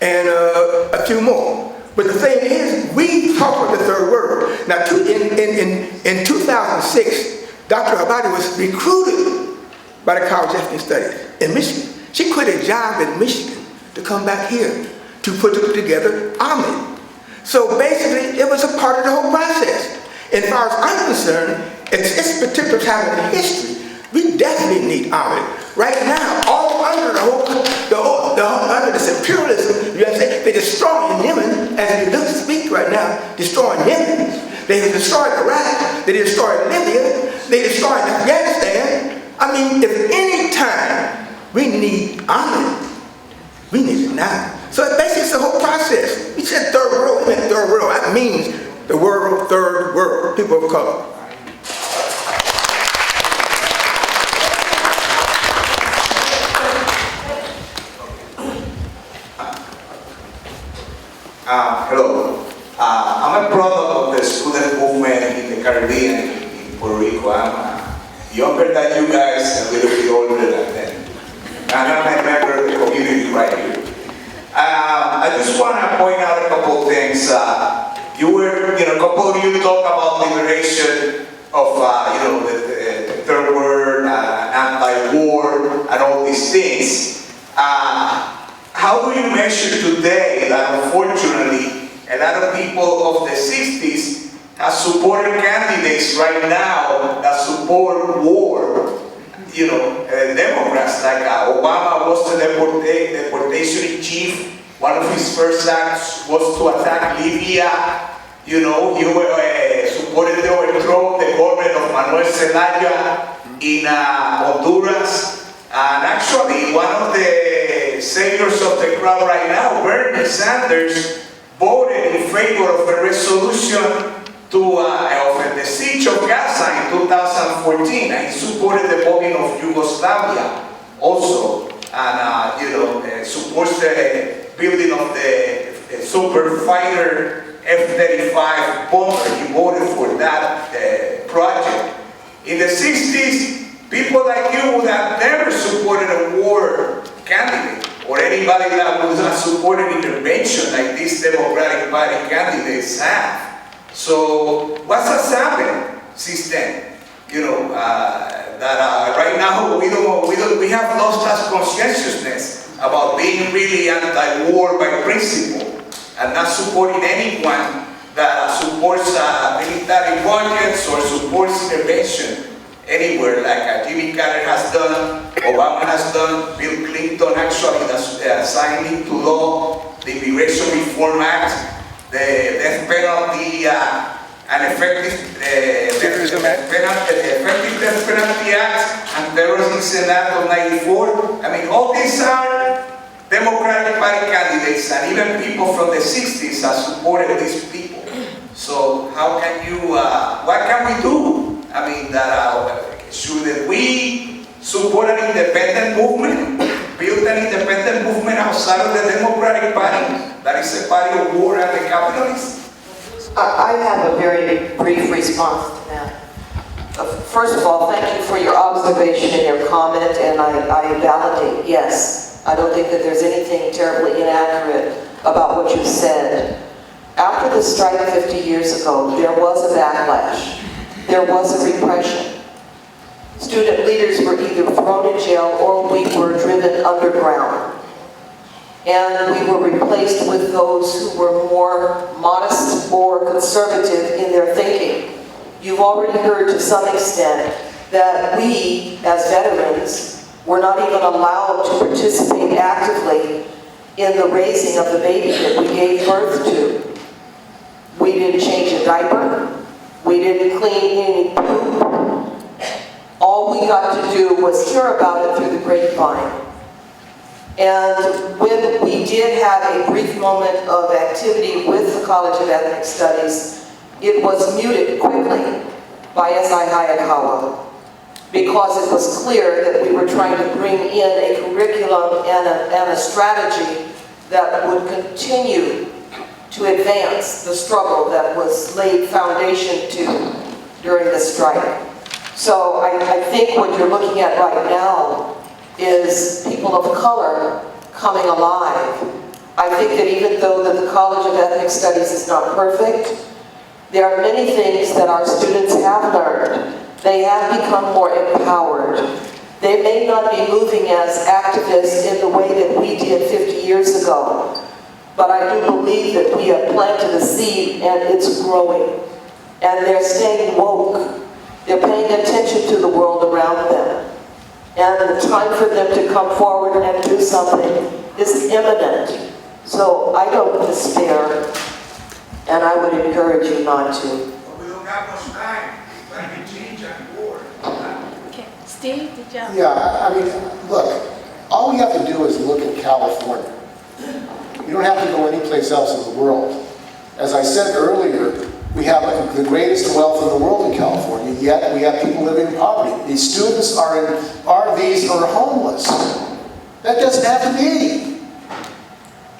and a few more. But the thing is, we talk about the third world. Now, in 2006, Dr. Abadi was recruited by the College of Ethnic Studies in Michigan. She quit a job in Michigan to come back here to put together Ahmed. So basically, it was a part of the whole process. And as far as I'm concerned, at this particular time in history, we definitely need Ahmed. Right now, all under under this imperialism, you have to say, they're destroying Yemen, as we look to speak right now, destroying Yemen. They have destroyed Iraq, they destroyed Libya, they destroyed Afghanistan. I mean, if any time we need Ahmed, we need it now. So basically it's the whole process. We said third world, we meant third world. That means the world, third world, people of color. Hello. I'm a product of the student movement in the Caribbean, in Puerto Rico. I'm younger than you guys, a little bit older than them. And I'm a member of the community right here. I just want to point out a couple of things. A couple of you talk about liberation of, the third world, anti-war, and all these things. How do you measure today that unfortunately a lot of people of the 60s have supported candidates right now that support war? Democrats like Obama was the deportation in chief. One of his first acts was to attack Libya. He supported the overthrow of the government of Manuel Zelaya in Honduras. And actually, one of the saviors of the crowd right now, Bernie Sanders, voted in favor of a resolution of the siege of Gaza in 2014, and he supported the bombing of Yugoslavia also, and supports the building of the super fighter F-35 bomber. He voted for that project. In the 60s, people like you would have never supported a war candidate, or anybody that would have supported intervention like these Democratic Party candidates have. So what's happened since then? Right now we have lost that conscientiousness about being really anti-war by principle and not supporting anyone that supports military budgets or supports intervention anywhere, like Jimmy Carter has done, Obama has done, Bill Clinton actually signed into law the Immigration Reform Act, the death penalty and effective death penalty Act, and Terrorism Act of '94. I mean, all these are Democratic Party candidates, and even people from the 60s have supported these people. So how can you, what can we do? I mean, should we support an independent movement, build an independent movement outside of the Democratic Party that is a party of war and the capitalists? I have a very brief response to that. First of all, thank you for your observation and your comment, and I validate, yes. I don't think that there's anything terribly inaccurate about what you said. After the strike 50 years ago, there was a backlash. There was a repression. Student leaders were either thrown in jail or we were driven underground. And we were replaced with those who were more modest or conservative in their thinking. You've already heard to some extent that we, as veterans, were not even allowed to participate actively in the raising of the baby that we gave birth to. We didn't change a diaper. We didn't clean any poop. All we got to do was hear about it through the grapevine. And when we did have a brief moment of activity with the College of Ethnic Studies, it was muted quickly by S.I. Hayakawa, because it was clear that we were trying to bring in a curriculum and a strategy that would continue to advance the struggle that was laid foundation to during the strike. So I think what you're looking at right now is people of color coming alive. I think that even though that the College of Ethnic Studies is not perfect, there are many things that our students have learned. They have become more empowered. They may not be moving as activists in the way that we did 50 years ago, but I do believe that we have planted a seed and it's growing. And they're staying woke. They're paying attention to the world around them. And the time for them to come forward and do something is imminent. So I don't despair, and I would encourage you not to. But we don't have much time. But I can change on board. Okay, Steve, did you? Yeah, I mean, look, all we have to do is look at California. You don't have to go anyplace else in the world. As I said earlier, we have the greatest wealth in the world in California, yet we have people living in poverty. These students are in RVs or homeless. That doesn't have to be.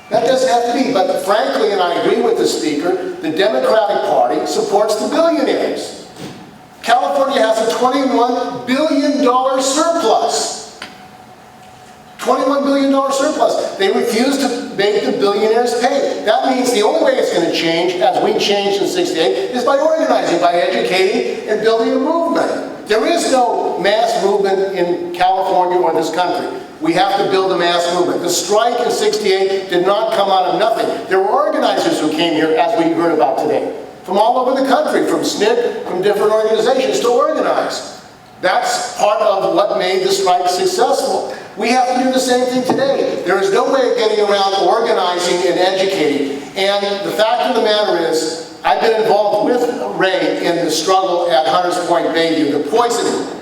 That doesn't have to be. But frankly, and I agree with the speaker, the Democratic Party supports the billionaires. California has a $21 billion surplus. $21 billion surplus. They refuse to make the billionaires pay. That means the only way it's going to change, as we changed in '68, is by organizing, by educating, and building a movement. There is no mass movement in California or this country. We have to build a mass movement. The strike in '68 did not come out of nothing. There were organizers who came here, as we heard about today, from all over the country, from SNCC, from different organizations to organize. That's part of what made the strike successful. We have to do the same thing today. There is no way of getting around organizing and educating. And the fact of the matter is, I've been involved with Ray in the struggle at Hunters Point Bayview, the poisoning,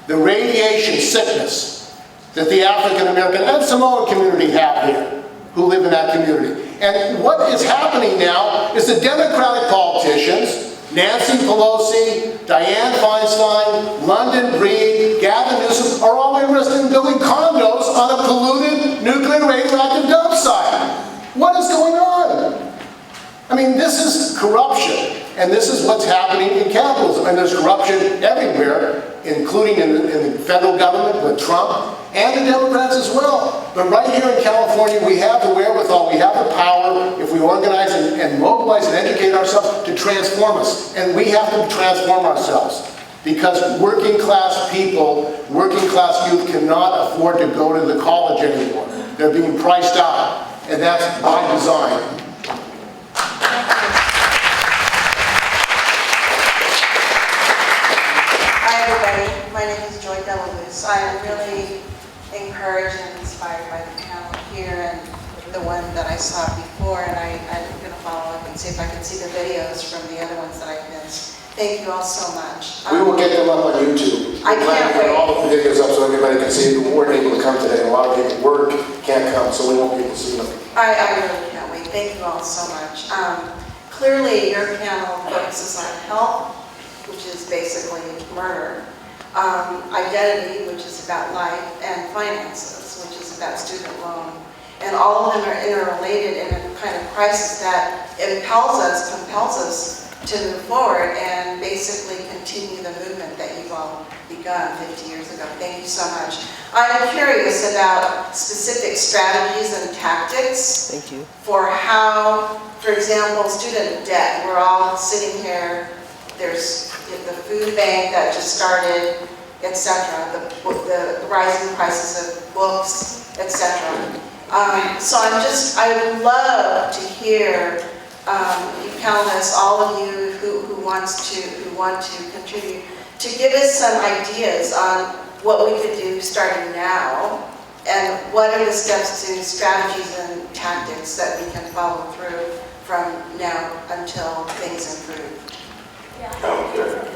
the radiation sickness that the African American and Samoan community have here, who live in that community. And what is happening now is the Democratic politicians, Nancy Pelosi, Dianne Feinstein, London Breed, Gavin Newsom, are all interested in building condos on a polluted nuclear radioactive dump site. What is going on? I mean, this is corruption, and this is what's happening in capitalism. And there's corruption everywhere, including in the federal government with Trump, and the Democrats as well. But right here in California, we have the wherewithal, we have the power, if we organize and mobilize and educate ourselves, to transform us. And we have to transform ourselves. Because working class people, working class youth cannot afford to go to the college anymore. They're being priced out. And that's by design. Hi everybody, my name is Joy Delaluz. I am really encouraged and inspired by the panel here and the one that I saw before, and I'm going to follow up and see if I can see the videos from the other ones that I missed. Thank you all so much. We will get them up on YouTube. I can't wait. All the videos up so everybody can see it. We weren't able to come today. A lot of people work, can't come, so we won't be able to see them. I really can't wait. Thank you all so much. Clearly, your panel focuses on health, which is basically murder, identity, which is about life, and finances, which is about student loan. And all of them are interrelated in a kind of crisis that compels us to move forward and basically continue the movement that you've all begun 50 years ago. Thank you so much. I'm curious about specific strategies and tactics. Thank you. For how, for example, student debt. We're all sitting here. There's the food bank that just started, etc. The rising prices of books, etc. So I would love to hear you panelists, all of you who want to contribute, to give us some ideas on what we could do starting now, and what are the steps to strategies and tactics that we can follow through from now until things improve. Okay.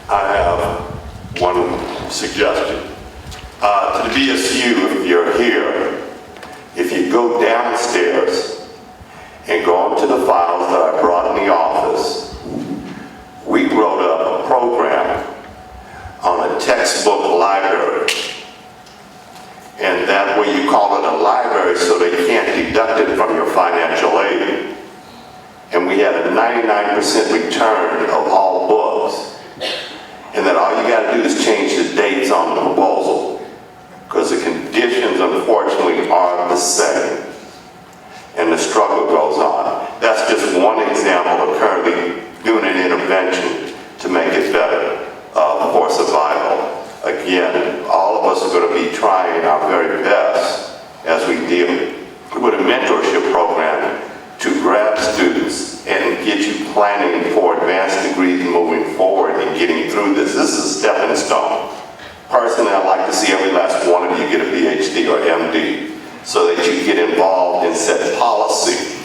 I have one suggestion. To the BSU, if you're here, if you go downstairs and go into the files that I brought in the office, we wrote up a program on a textbook library. And that way you call it a library so they can't deduct it from your financial aid. And we had a 99% return of all books. And that all you got to do is change the dates on the proposal, because the conditions, unfortunately, are the same. And the struggle goes on. That's just one example of currently doing an intervention to make it better for survival. Again, all of us are going to be trying our very best as we deal with a mentor so that you get involved in set policy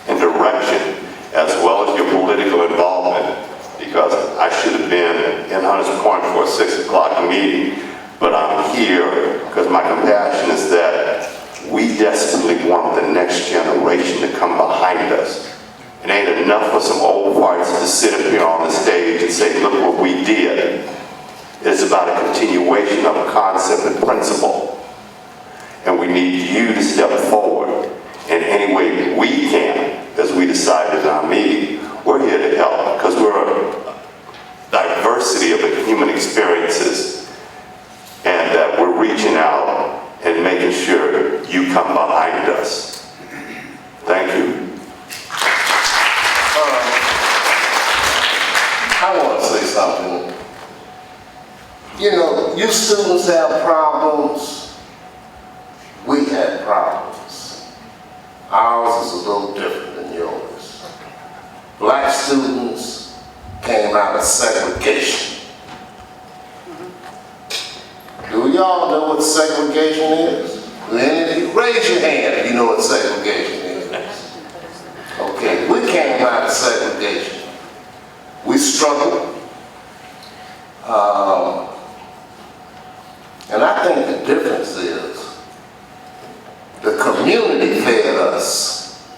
and direction as well as your political involvement, because I should have been in Hunters Point for a 6 o'clock meeting, but I'm here because my compassion is that we desperately want the next generation to come behind us. It ain't enough for some old farts to sit up here on the stage and say, look what we did. It's about a continuation of a concept and principle. And we need you to step forward in any way we can, as we decided in our meeting. We're here to help because we're a diversity of the human experiences, and that we're reaching out and making sure you come behind us. Thank you. I want to say something. You know, you students have problems. We had problems. Ours is a little different than yours. Black students came out of segregation. Do y'all know what segregation is? Raise your hand if you know what segregation is. Okay, we came out of segregation. We struggled. And I think the difference is the community fed us.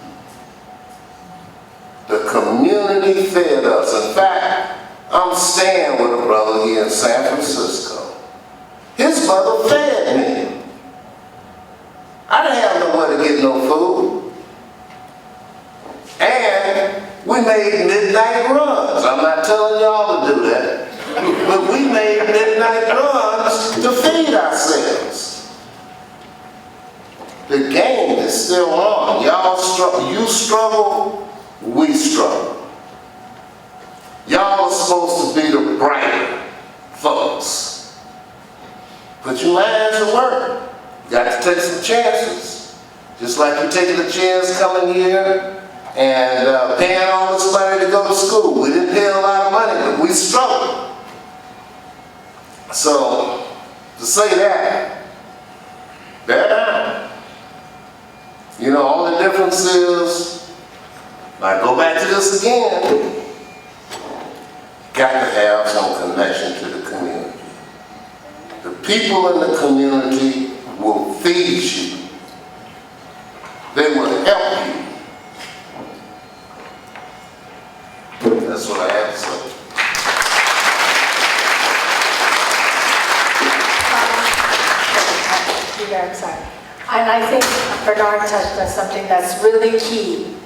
The community fed us. In fact, I'm staying with a brother here in San Francisco. His mother fed me. I didn't have nowhere to get no food. And we made midnight runs. I'm not telling y'all to do that. But we made midnight runs to feed ourselves. The game is still on. Y'all struggle. You struggle, we struggle. Y'all are supposed to be the brighter folks. Put your minds to work. You got to take some chances. Just like you're taking a chance coming here and paying all this money to go to school. We didn't pay a lot of money, but we struggled. So, to say that, they're down. You know, all the difference is, I go back to this again, got to have some connection to the community. The people in the community will feed you. They will help you. That's what I have to say. I'm sorry. And I think Bernard touched on something that's really key,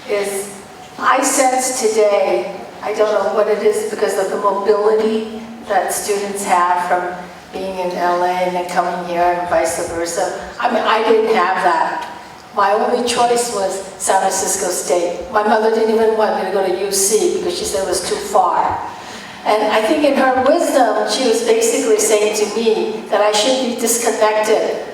is I sense today, I don't know what it is because of the mobility that students have from being in LA and then coming here and vice versa. I mean, I didn't have that. My only choice was San Francisco State. My mother didn't even want me to go to UC because she said it was too far. And I think in her wisdom, she was basically saying to me that I should be disconnected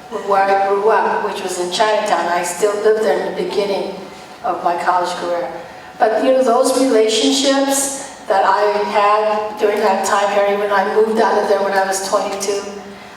from where I grew up, which was in Chinatown. I still lived there in the beginning of my college career. But you know, those relationships that I had during that time period when I moved out of there when I was 22,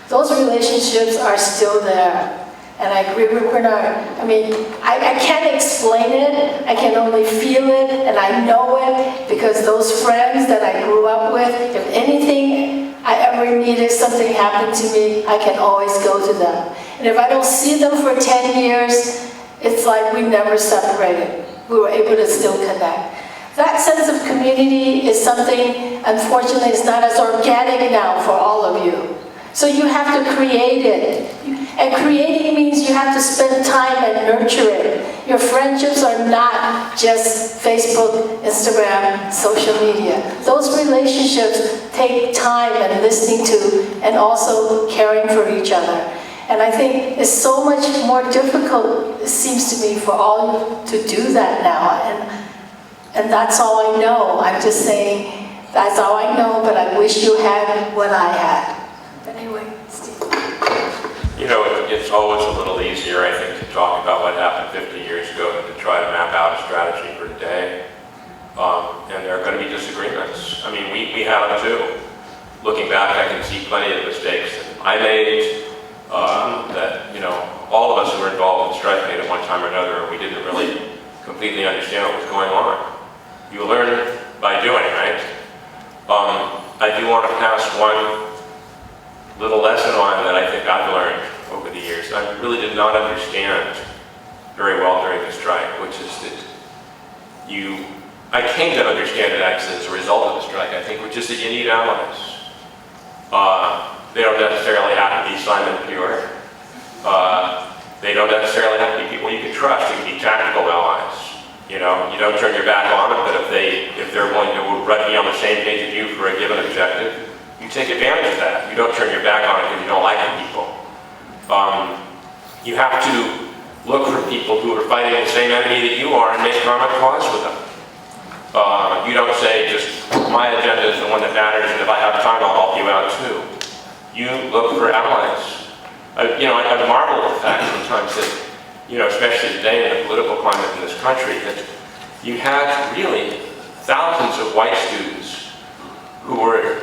those relationships are still there. And I agree with Bernard. I mean, I can't explain it, I can only feel it, and I know it because those friends that I grew up with, if anything I ever needed, something happened to me, I can always go to them. And if I don't see them for 10 years, it's like we never separated. We were able to still connect. That sense of community is something, unfortunately, is not as organic now for all of you. So you have to create it. And creating means you have to spend time and nurture it. Your friendships are not just Facebook, Instagram, social media. Those relationships take time and listening to and also caring for each other. And I think it's so much more difficult, it seems to me, for all to do that now. And that's all I know. I'm just saying, that's all I know, but I wish you had what I had. But anyway, Steve. You know, it's always a little easier, I think, to talk about what happened 50 years ago than to try to map out a strategy for today. And there are going to be disagreements. I mean, we have them too. Looking back, I can see plenty of mistakes that I made, that, you know, all of us who were involved in the strike at one time or another, we didn't really completely understand what was going on. You learn by doing, right? I do want to pass one little lesson on that I think I've learned over the years. I really did not understand very well during the strike, which is that I came to understand it actually as a result of the strike, I think, which is that you need allies. They don't necessarily have to be Simon Pure. They don't necessarily have to be people you can trust. They can be tactical allies. You know, you don't turn your back on them, but if they're willing to be on the same page as you for a given objective, you take advantage of that. You don't turn your back on it because you don't like the people. You have to look for people who are fighting the same enemy that you are and make common cause with them. You don't say just, my agenda is the one that matters, and if I have time, I'll help you out too. You look for allies. I marvel at the fact sometimes that, especially today in the political climate in this country, that you have really thousands of white students who were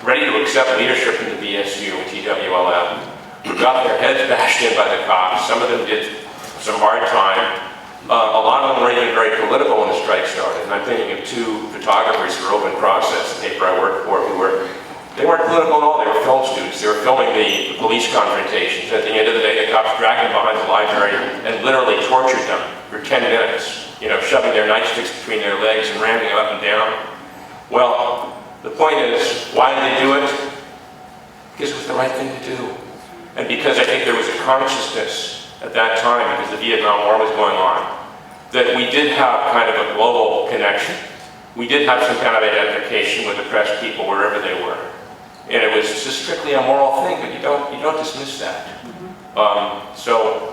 ready to accept leadership in the BSU and TWLF, who got their heads bashed in by the cops. Some of them did some hard time. A lot of them were even very political when the strike started. And I'm thinking of two photographers for Open Process, the paper I worked for, they weren't political at all. They were film students. They were filming the police confrontations. At the end of the day, the cops dragged them behind the library and literally tortured them for 10 minutes, shoving their nightsticks between their legs and ramming them up and down. Well, the point is, why did they do it? Because it was the right thing to do. And because I think there was a consciousness at that time, because the Vietnam War was going on, that we did have kind of a global connection. We did have some kind of identification with oppressed people wherever they were. And it was just strictly a moral thing, but you don't dismiss that. So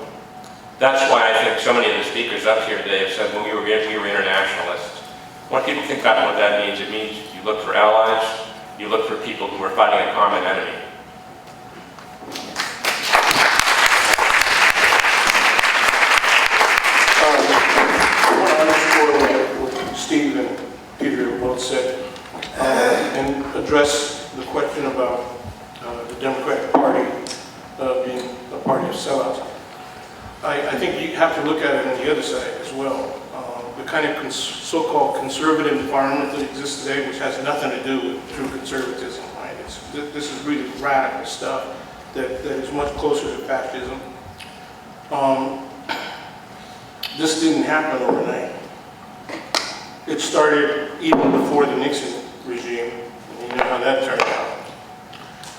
that's why I think so many of the speakers up here today have said, well, we were internationalists. When people think about what that means, it means you look for allies, you look for people who are fighting a common enemy. Steve and Peter both said, and address the question about the Democratic Party being a party of sellouts. I think you have to look at it on the other side as well. The kind of so-called conservative environment that exists today, which has nothing to do with true conservatism, right? This is really radical stuff that is much closer to fascism. This didn't happen overnight. It started even before the Nixon regime, and you know how that turned out.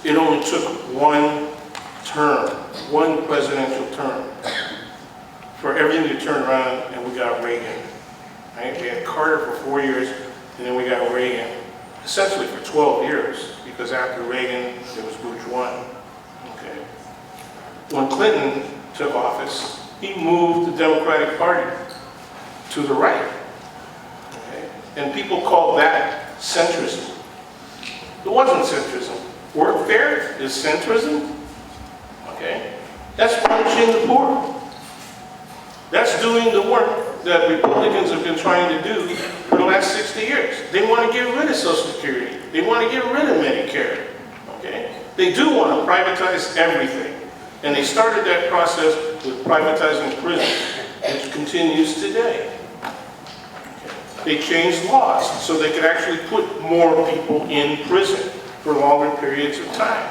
It only took one term, one presidential term, for everything to turn around, and we got Reagan. Right? We had Carter for 4 years, and then we got Reagan, essentially for 12 years, because after Reagan, there was Bush 1. Okay. When Clinton took office, he moved the Democratic Party to the right. And people call that centrism. It wasn't centrism. Workfare is centrism. Okay? That's punishing the poor. That's doing the work that Republicans have been trying to do for the last 60 years. They want to get rid of Social Security. They want to get rid of Medicare. Okay? They do want to privatize everything. And they started that process with privatizing prisons, which continues today. They changed laws so they could actually put more people in prison for longer periods of time.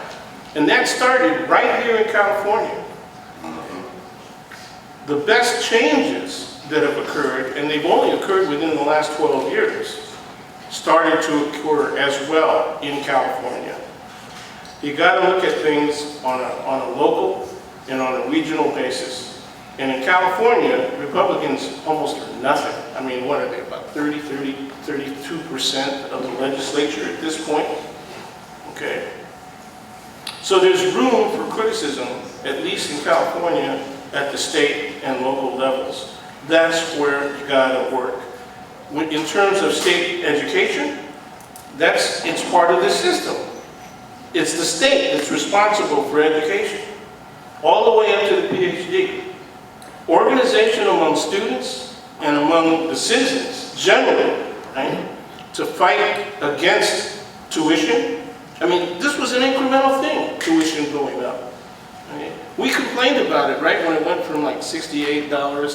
And that started right here in California. The best changes that have occurred, and they've only occurred within the last 12 years, started to occur as well in California. You got to look at things on a local and on a regional basis. And in California, Republicans almost are nothing. I mean, what are they, about 32% of the legislature at this point? Okay. So there's room for criticism, at least in California, at the state and local levels. That's where you gotta work. In terms of state education, it's part of the system. It's the state that's responsible for education, all the way up to the PhD. Organization among students and among the citizens, generally, right, to fight against tuition. I mean, this was an incremental thing, tuition going up. Right? We complained about it, right, when it went from like $68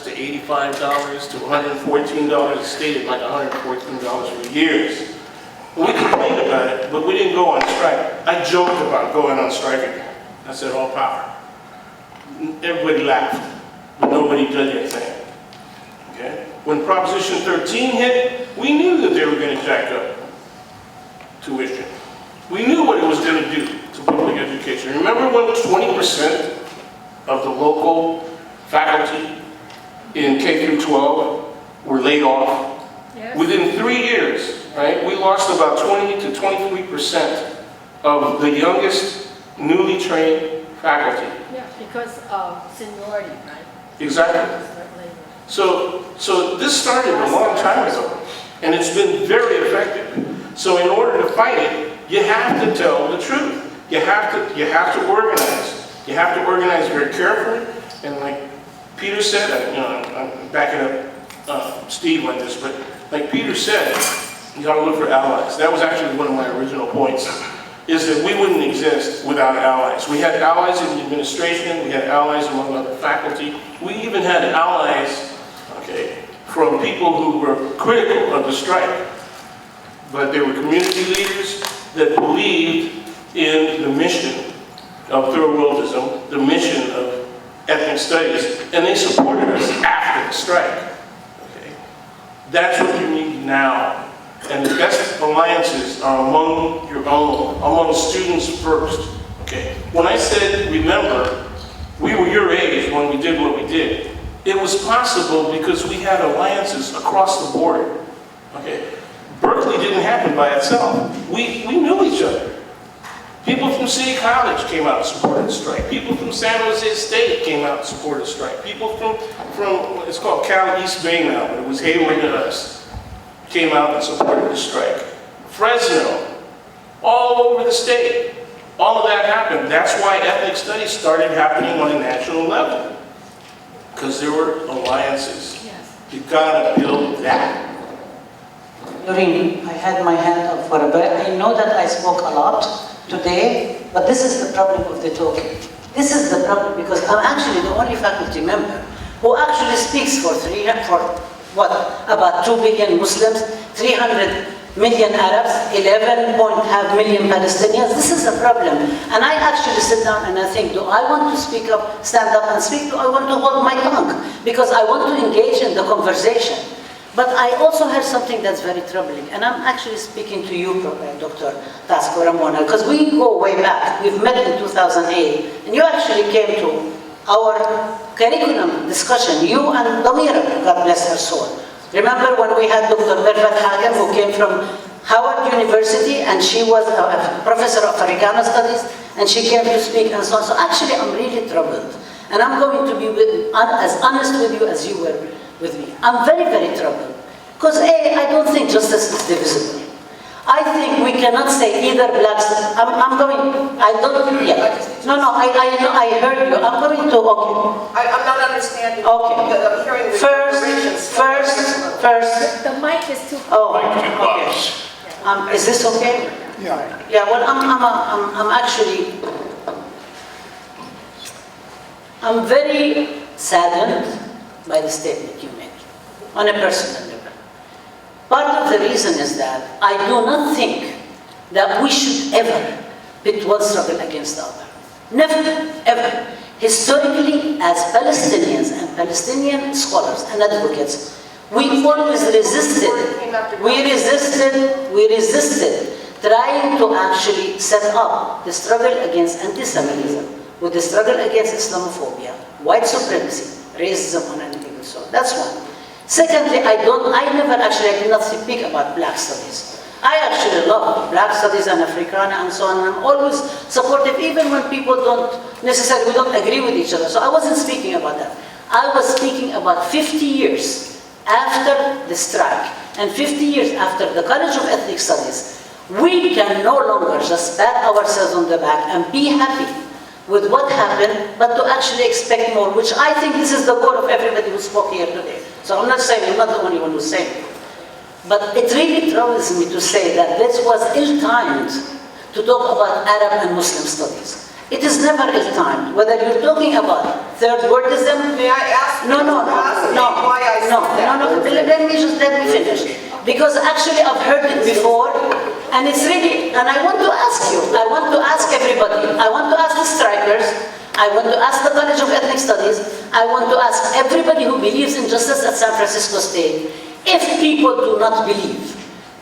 to $85 to $114. It stayed at like $114 for years. We complained about it, but we didn't go on strike. I joked about going on strike again. I said, all power. Everybody laughed, but nobody did anything. Okay? When Proposition 13 hit, we knew that they were going to jack up tuition. We knew what it was going to do to public education. Remember when 20% of the local faculty in K through 12 were laid off? Yes. Within 3 years, right, we lost about 20 to 23% of the youngest newly trained faculty. Yeah, because of seniority, right? Exactly. So this started a long time ago, and it's been very effective. So in order to fight it, you have to tell the truth. You have to organize. You have to organize very carefully, and like Peter said, I'm backing up Steve on this, but like Peter said, you got to look for allies. That was actually one of my original points, is that we wouldn't exist without allies. We had allies in the administration, we had allies among other faculty, we even had allies, okay, from people who were critical of the strike. But they were community leaders that believed in the mission of third worldism, the mission of ethnic studies, and they supported us after the strike. Okay? That's what you need now. And the best alliances are among your own, among students first. Okay? When I said, remember, we were your age when we did what we did. It was possible because we had alliances across the board. Okay? Berkeley didn't happen by itself. We knew each other. People from City College came out and supported the strike. People from San Jose State came out and supported the strike. People from it's called Cal East Bay now, but it was Hayward and us, came out and supported the strike. Fresno, all over the state. All of that happened. That's why ethnic studies started happening on a national level. Because there were alliances. Yes. You gotta build that. Laureen, I had my hand up for a bit. I know that I spoke a lot today, but this is the problem of the talking. This is the problem because I'm actually the only faculty member who actually speaks for about 2 billion Muslims, 300 million Arabs, 11.5 million Palestinians. This is a problem. And I actually sit down and I think, do I want to speak up, stand up and speak? Do I want to hold my tongue? Because I want to engage in the conversation. But I also heard something that's very troubling, and I'm actually speaking to you, Dr. Tascoe, Ramona, because we go way back. We've met in 2008, and you actually came to our curriculum discussion, you and Damira, God bless her soul. Remember when we had Dr. Mervat Hakem, who came from Howard University, and she was a professor of Africana Studies, and she came to speak and so on. So actually, I'm really troubled, and I'm going to be as honest with you as you were with me. I'm very, very troubled. Because I don't think justice is divisible. I think we cannot say either blacks, I heard you. I'm going to, okay. I'm not understanding. Okay. I'm hearing the First. The mic is too okay. Is this okay? Yeah. Yeah, well, I'm very saddened by the statement you made, on a personal level. Part of the reason is that I do not think that we should ever pit one struggle against the other. Never, ever. Historically, as Palestinians and Palestinian scholars and advocates, we always resisted. We resisted trying to actually set up the struggle against anti-Semitism with the struggle against Islamophobia, white supremacy, racism, and anything else. So that's one. Secondly, I did not speak about black studies. I actually love black studies and Africana and so on. I'm always supportive, even when people don't agree with each other. So I wasn't speaking about that. I was speaking about 50 years after the strike and 50 years after the College of Ethnic Studies. We can no longer just pat ourselves on the back and be happy with what happened, but to actually expect more, which I think this is the goal of everybody who spoke here today. So I'm not saying I'm not the only one who's saying it. But it really troubles me to say that this was ill-timed to talk about Arab and Muslim studies. It is never ill-timed. Whether you're talking about third wordism. May I ask you why I said that? Let me finish. Because actually I've heard it before, and it's really, and I want to ask you, I want to ask everybody, I want to ask the strikers, I want to ask the College of Ethnic Studies, I want to ask everybody who believes in justice at San Francisco State, if people do not believe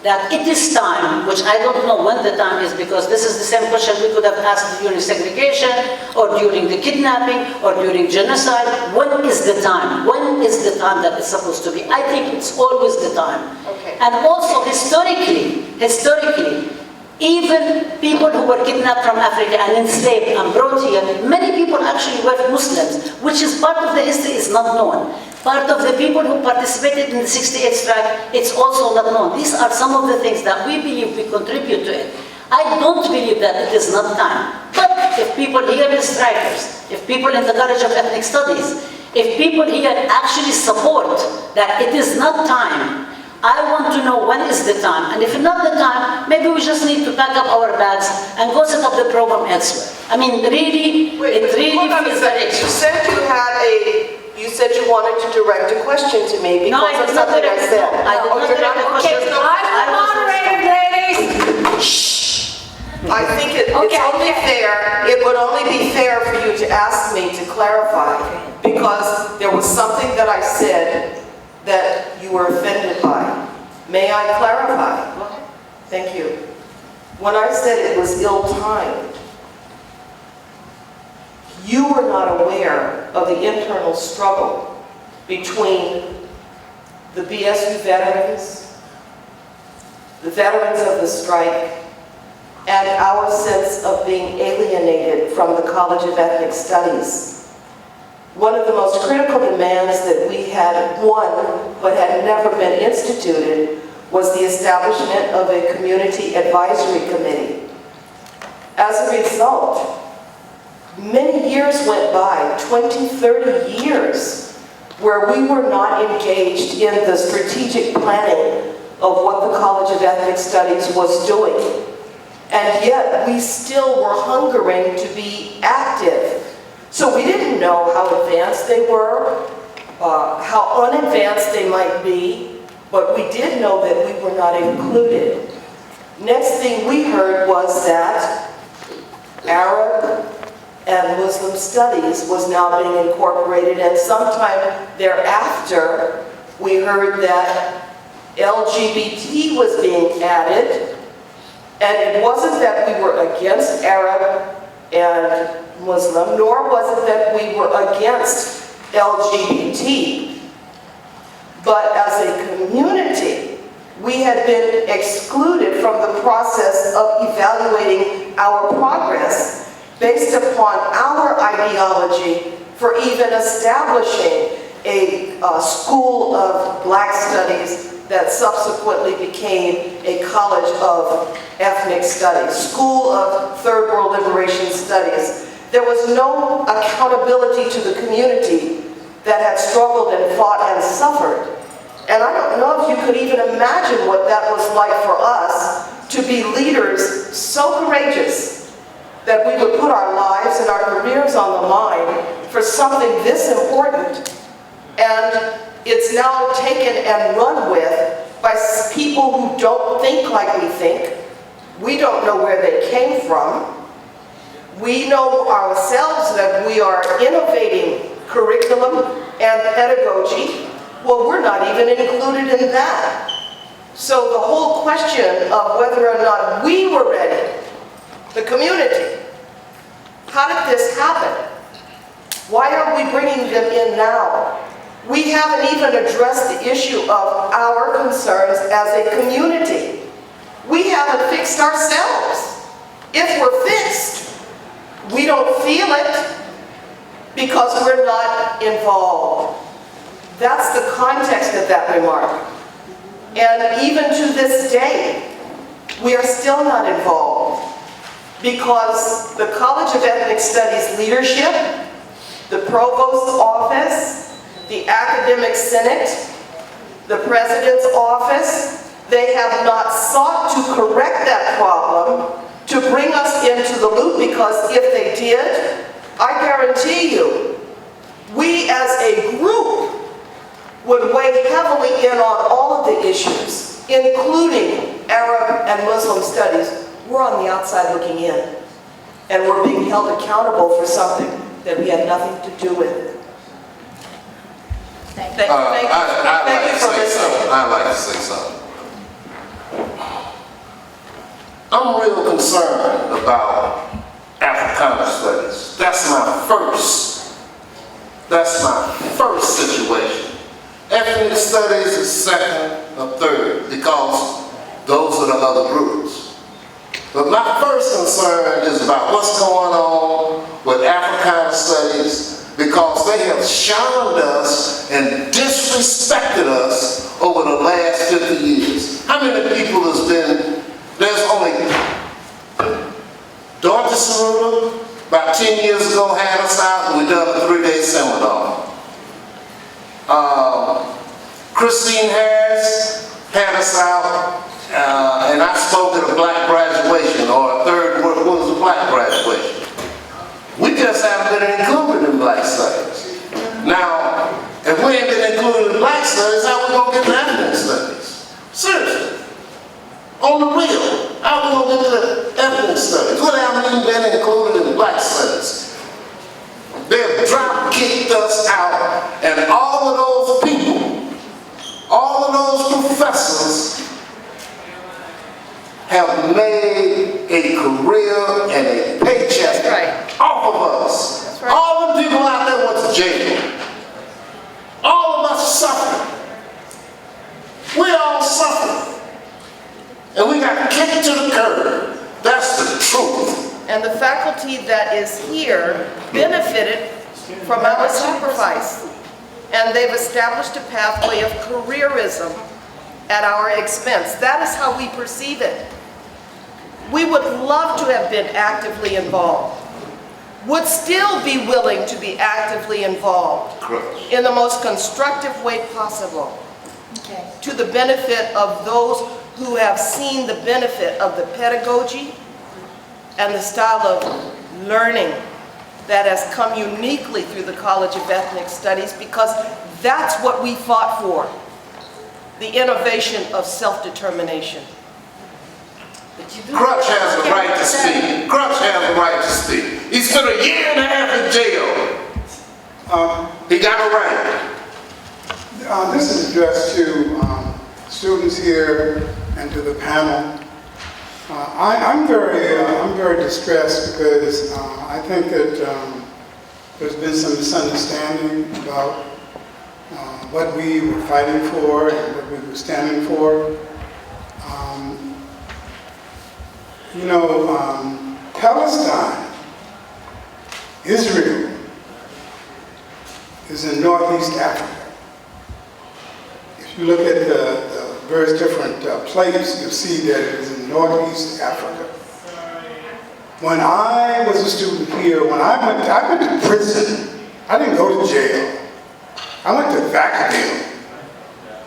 that it is time, which I don't know when the time is, because this is the same question we could have asked during segregation, or during the kidnapping, or during genocide. When is the time? When is the time that it's supposed to be? I think it's always the time. Okay. And also historically, even people who were kidnapped from Africa and enslaved and brought here, many people actually were Muslims, which is part of the history is not known. Part of the people who participated in the 68th strike, it's also not known. These are some of the things that we believe we contribute to it. I don't believe that it is not time. But if people here in strikers, if people in the College of Ethnic Studies, if people here actually support that it is not time, I want to know when is the time. And if not the time, maybe we just need to pack up our bags and go set up the program elsewhere. I mean, really, it really feels like... You said you wanted to direct a question to me because of something I said. I did not direct a question. I'm the moderator, ladies. Shh. I think it's only fair, it would only be fair for you to ask me to clarify, because there was something that I said that you were offended by. May I clarify? Thank you. When I said it was ill-timed, you were not aware of the internal struggle between the BSU veterans, the veterans of the strike, and our sense of being alienated from the College of Ethnic Studies. One of the most critical demands that we had won, but had never been instituted, was the establishment of a community advisory committee. As a result, many years went by, 20, 30 years, where we were not engaged in the strategic planning of what the College of Ethnic Studies was doing. And yet, we still were hungering to be active. So we didn't know how advanced they were, how unadvanced they might be, but we did know that we were not included. Next thing we heard was that Arab and Muslim studies was now being incorporated, and sometime thereafter, we heard that LGBT was being added, and it wasn't that we were against Arab and Muslim, nor was it that we were against LGBT, but as a community, we had been excluded from the process of evaluating our progress based upon our ideology for even establishing a school of Black studies that subsequently became a College of Ethnic Studies, School of Third World Liberation Studies. There was no accountability to the community that had struggled and fought and suffered. And I don't know if you could even imagine what that was like for us to be leaders so courageous that we would put our lives and our careers on the line for something this important. And it's now taken and run with by people who don't think like we think. We don't know where they came from. We know ourselves that we are innovating curriculum and pedagogy. Well, we're not even included in that. So the whole question of whether or not we were ready, the community, how did this happen? Why are we bringing them in now? We haven't even addressed the issue of our concerns as a community. We haven't fixed ourselves. If we're fixed, we don't feel it because we're not involved. That's the context of that remark. And even to this day, we are still not involved because the College of Ethnic Studies leadership, the Provost's office, the Academic Senate, the President's office, they have not sought to correct that problem, to to bring us into the loop, because if they did, I guarantee you, we as a group would weigh heavily in on all of the issues, including Arab and Muslim studies. We're on the outside looking in, and we're being held accountable for something that we had nothing to do with. Thank you for listening. I'd like to say something. I'm real concerned about Africana studies. That's my first situation. Ethnic studies is second or third, because those are the other groups. But my first concern is about what's going on with Africana studies, because they have shunned us and disrespected us over the last 50 years. How many people has been, there's only Dorothy Ceruta, about 10 years ago, had us out and we done a 3-day seminar. Christine Harris had us out, and I spoke at a black graduation, or a third, what was a black graduation. We just haven't been included in black studies. Now, if we ain't been included in black studies, how we gonna get to ethnic studies? Seriously. On the real, how we gonna get to ethnic studies? We haven't even been included in black studies. They've drop-kicked us out, and all of those people, all of those professors have made a career and a paycheck off of us. That's right. All the people out there went to jail. All of us suffered. We all suffered. And we got kicked to the curb. That's the truth. And the faculty that is here benefited from our sacrifice. And they've established a pathway of careerism at our expense. That is how we perceive it. We would love to have been actively involved, would still be willing to be actively involved in the most constructive way possible, to the benefit of those who have seen the benefit of the pedagogy and the style of learning that has come uniquely through the College of Ethnic Studies, because that's what we fought for, the innovation of self-determination. Crutch has the right to speak. Crutch has the right to speak. He spent 1.5 years in jail. He got a right. This is addressed to students here and to the panel. I'm very distressed because I think that there's been some misunderstanding about what we were fighting for and what we were standing for. Palestine, Israel, is in Northeast Africa. If you look at the various different plates, you'll see that it is in Northeast Africa. When I was a student here, when I went to prison, I didn't go to jail. I went to vacuum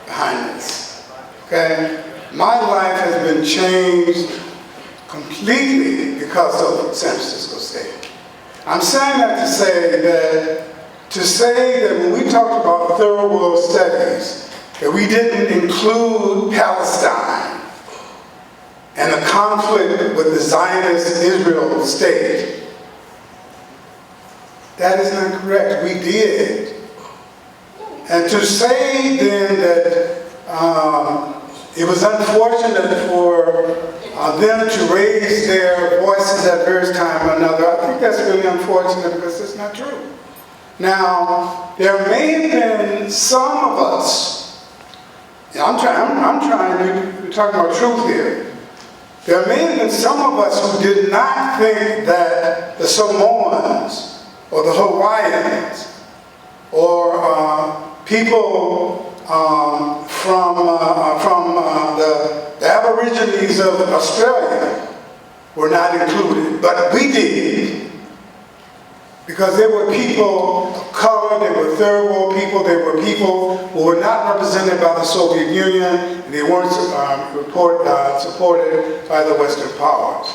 behind this, okay? My life has been changed completely because of San Francisco State. I'm saying that to say that when we talked about third world studies, that we didn't include Palestine and the conflict with the Zionist Israel state. That is not correct. We did. And to say then that it was unfortunate for them to raise their voices at various times or another, I think that's really unfortunate because it's not true. Now, there may have been some of us, I'm trying, we're talking about truth here. There may have been some of us who did not think that the Samoans or the Hawaiians or people from the Aborigines of Australia were not included, but we did. Because there were people of color, there were third world people, there were people who were not represented by the Soviet Union, and they weren't supported by the Western powers.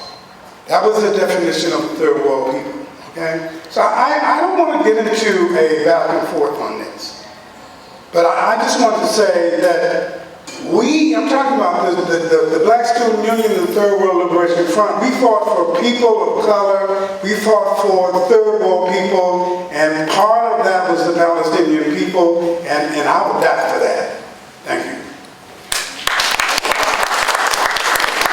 That was the definition of third world people, okay? So I don't want to get into a back and forth on this. But I just want to say that I'm talking about the Black Student Union and the Third World Liberation Front. We fought for people of color, we fought for third world people, and part of that was the Palestinian people, and I would die for that. Thank you.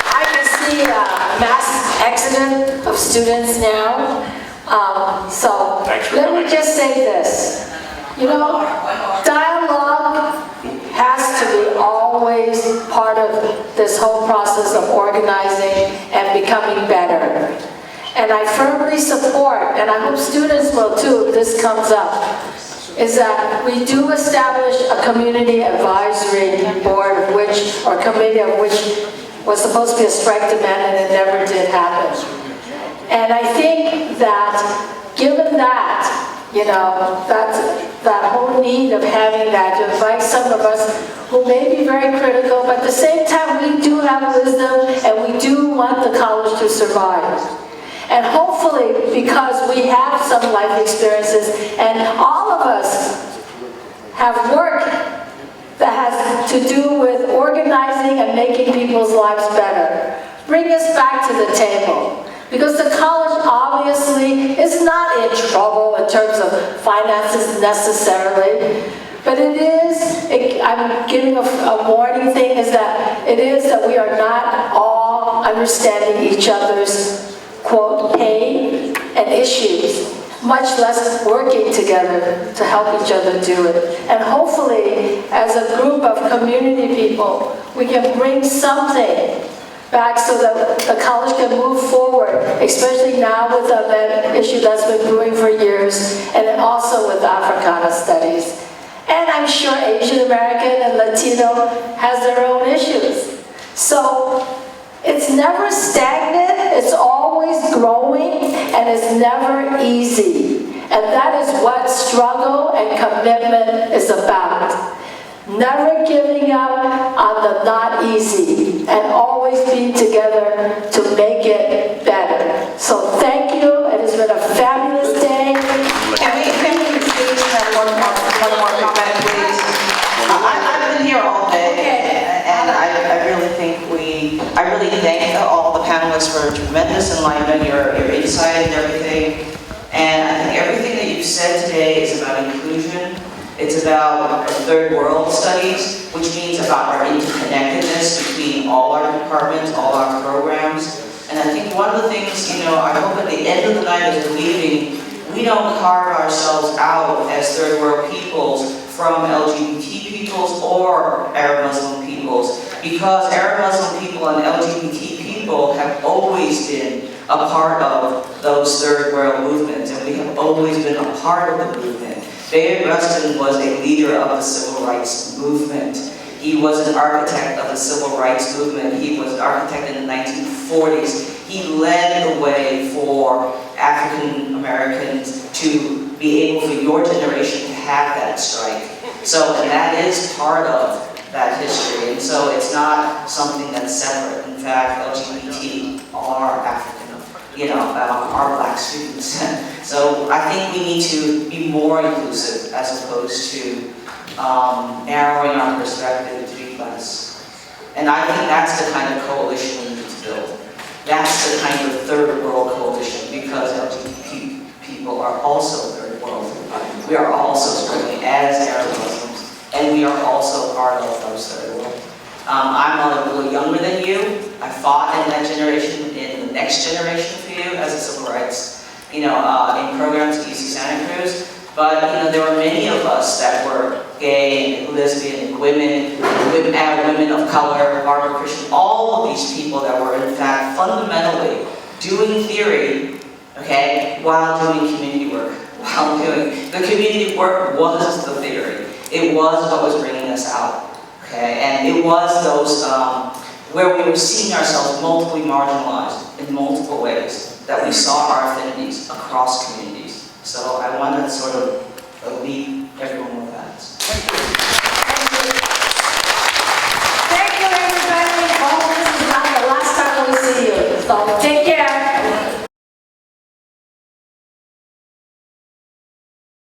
I can see a mass exodus of students now. So let me just say this. You know, dialogue has to be always part of this whole process of organizing and becoming better. And I firmly support, and I hope students will too if this comes up, is that we do establish a community advisory board of which, or committee of which was supposed to be a strike demand and it never did happen. And I think that given that, you know, that whole need of having that, to invite some of us who may be very critical, but at the same time we do have wisdom and we do want the college to survive. And hopefully, because we have some life experiences and all of us have work that has to do with organizing and making people's lives better, bring us back to the table. Because the college obviously is not in trouble in terms of finances necessarily, but it is, I'm giving a warning thing, is that it is that we are not all understanding each other's, quote, pain and issues, much less working together to help each other do it. And hopefully, as a group of community people, we can bring something back so that the college can move forward, especially now with that issue that's been brewing for years, and then also with Africana studies. And I'm sure Asian American and Latino has their own issues. So it's never stagnant, it's always growing, and it's never easy. And that is what struggle and commitment is about. Never giving up on the not easy, and always being together to make it better. So thank you, it has been a fabulous day. Can we have one more comment, please? I've been here all day, and I really think I really thank all the panelists for tremendous enlightenment, your insight and everything. And I think everything that you've said today is about inclusion. It's about third world studies, which means about our interconnectedness between all our departments, all our programs. And I think one of the things, you know, I hope at the end of the night as we're leaving, we don't carve ourselves out as third world peoples from LGBT peoples or Arab Muslim peoples, because Arab Muslim people and LGBT people have always been a part of those third world movements, and we have always been a part of the movement. Bayard Rustin was a leader of the civil rights movement. He was an architect of the civil rights movement. He was an architect in the 1940s. He led the way for African Americans to be able, for your generation, to have that strike. So, and that is part of that history. And so it's not something that's separate. In fact, LGBT are African, you know, are Black students. So I think we need to be more inclusive as opposed to narrowing our perspective to be less. And I think that's the kind of coalition we need to build. That's the kind of third world coalition, because LGBT people are also third world. We are also struggling as Arab Muslims, and we are also part of those third world. I'm a little younger than you. I fought in that generation, in the next generation for you as a civil rights, you know, in programs at UC Santa Cruz. But, you know, there were many of us that were gay, lesbian, women of color, Barbara Christian, all of these people that were, in fact, fundamentally doing theory, okay, while doing community work. The community work was the theory. It was what was bringing us out. Okay, and it was those where we were seeing ourselves multiply marginalized in multiple ways, that we saw our affinities across communities. So I want to sort of leave everyone with that.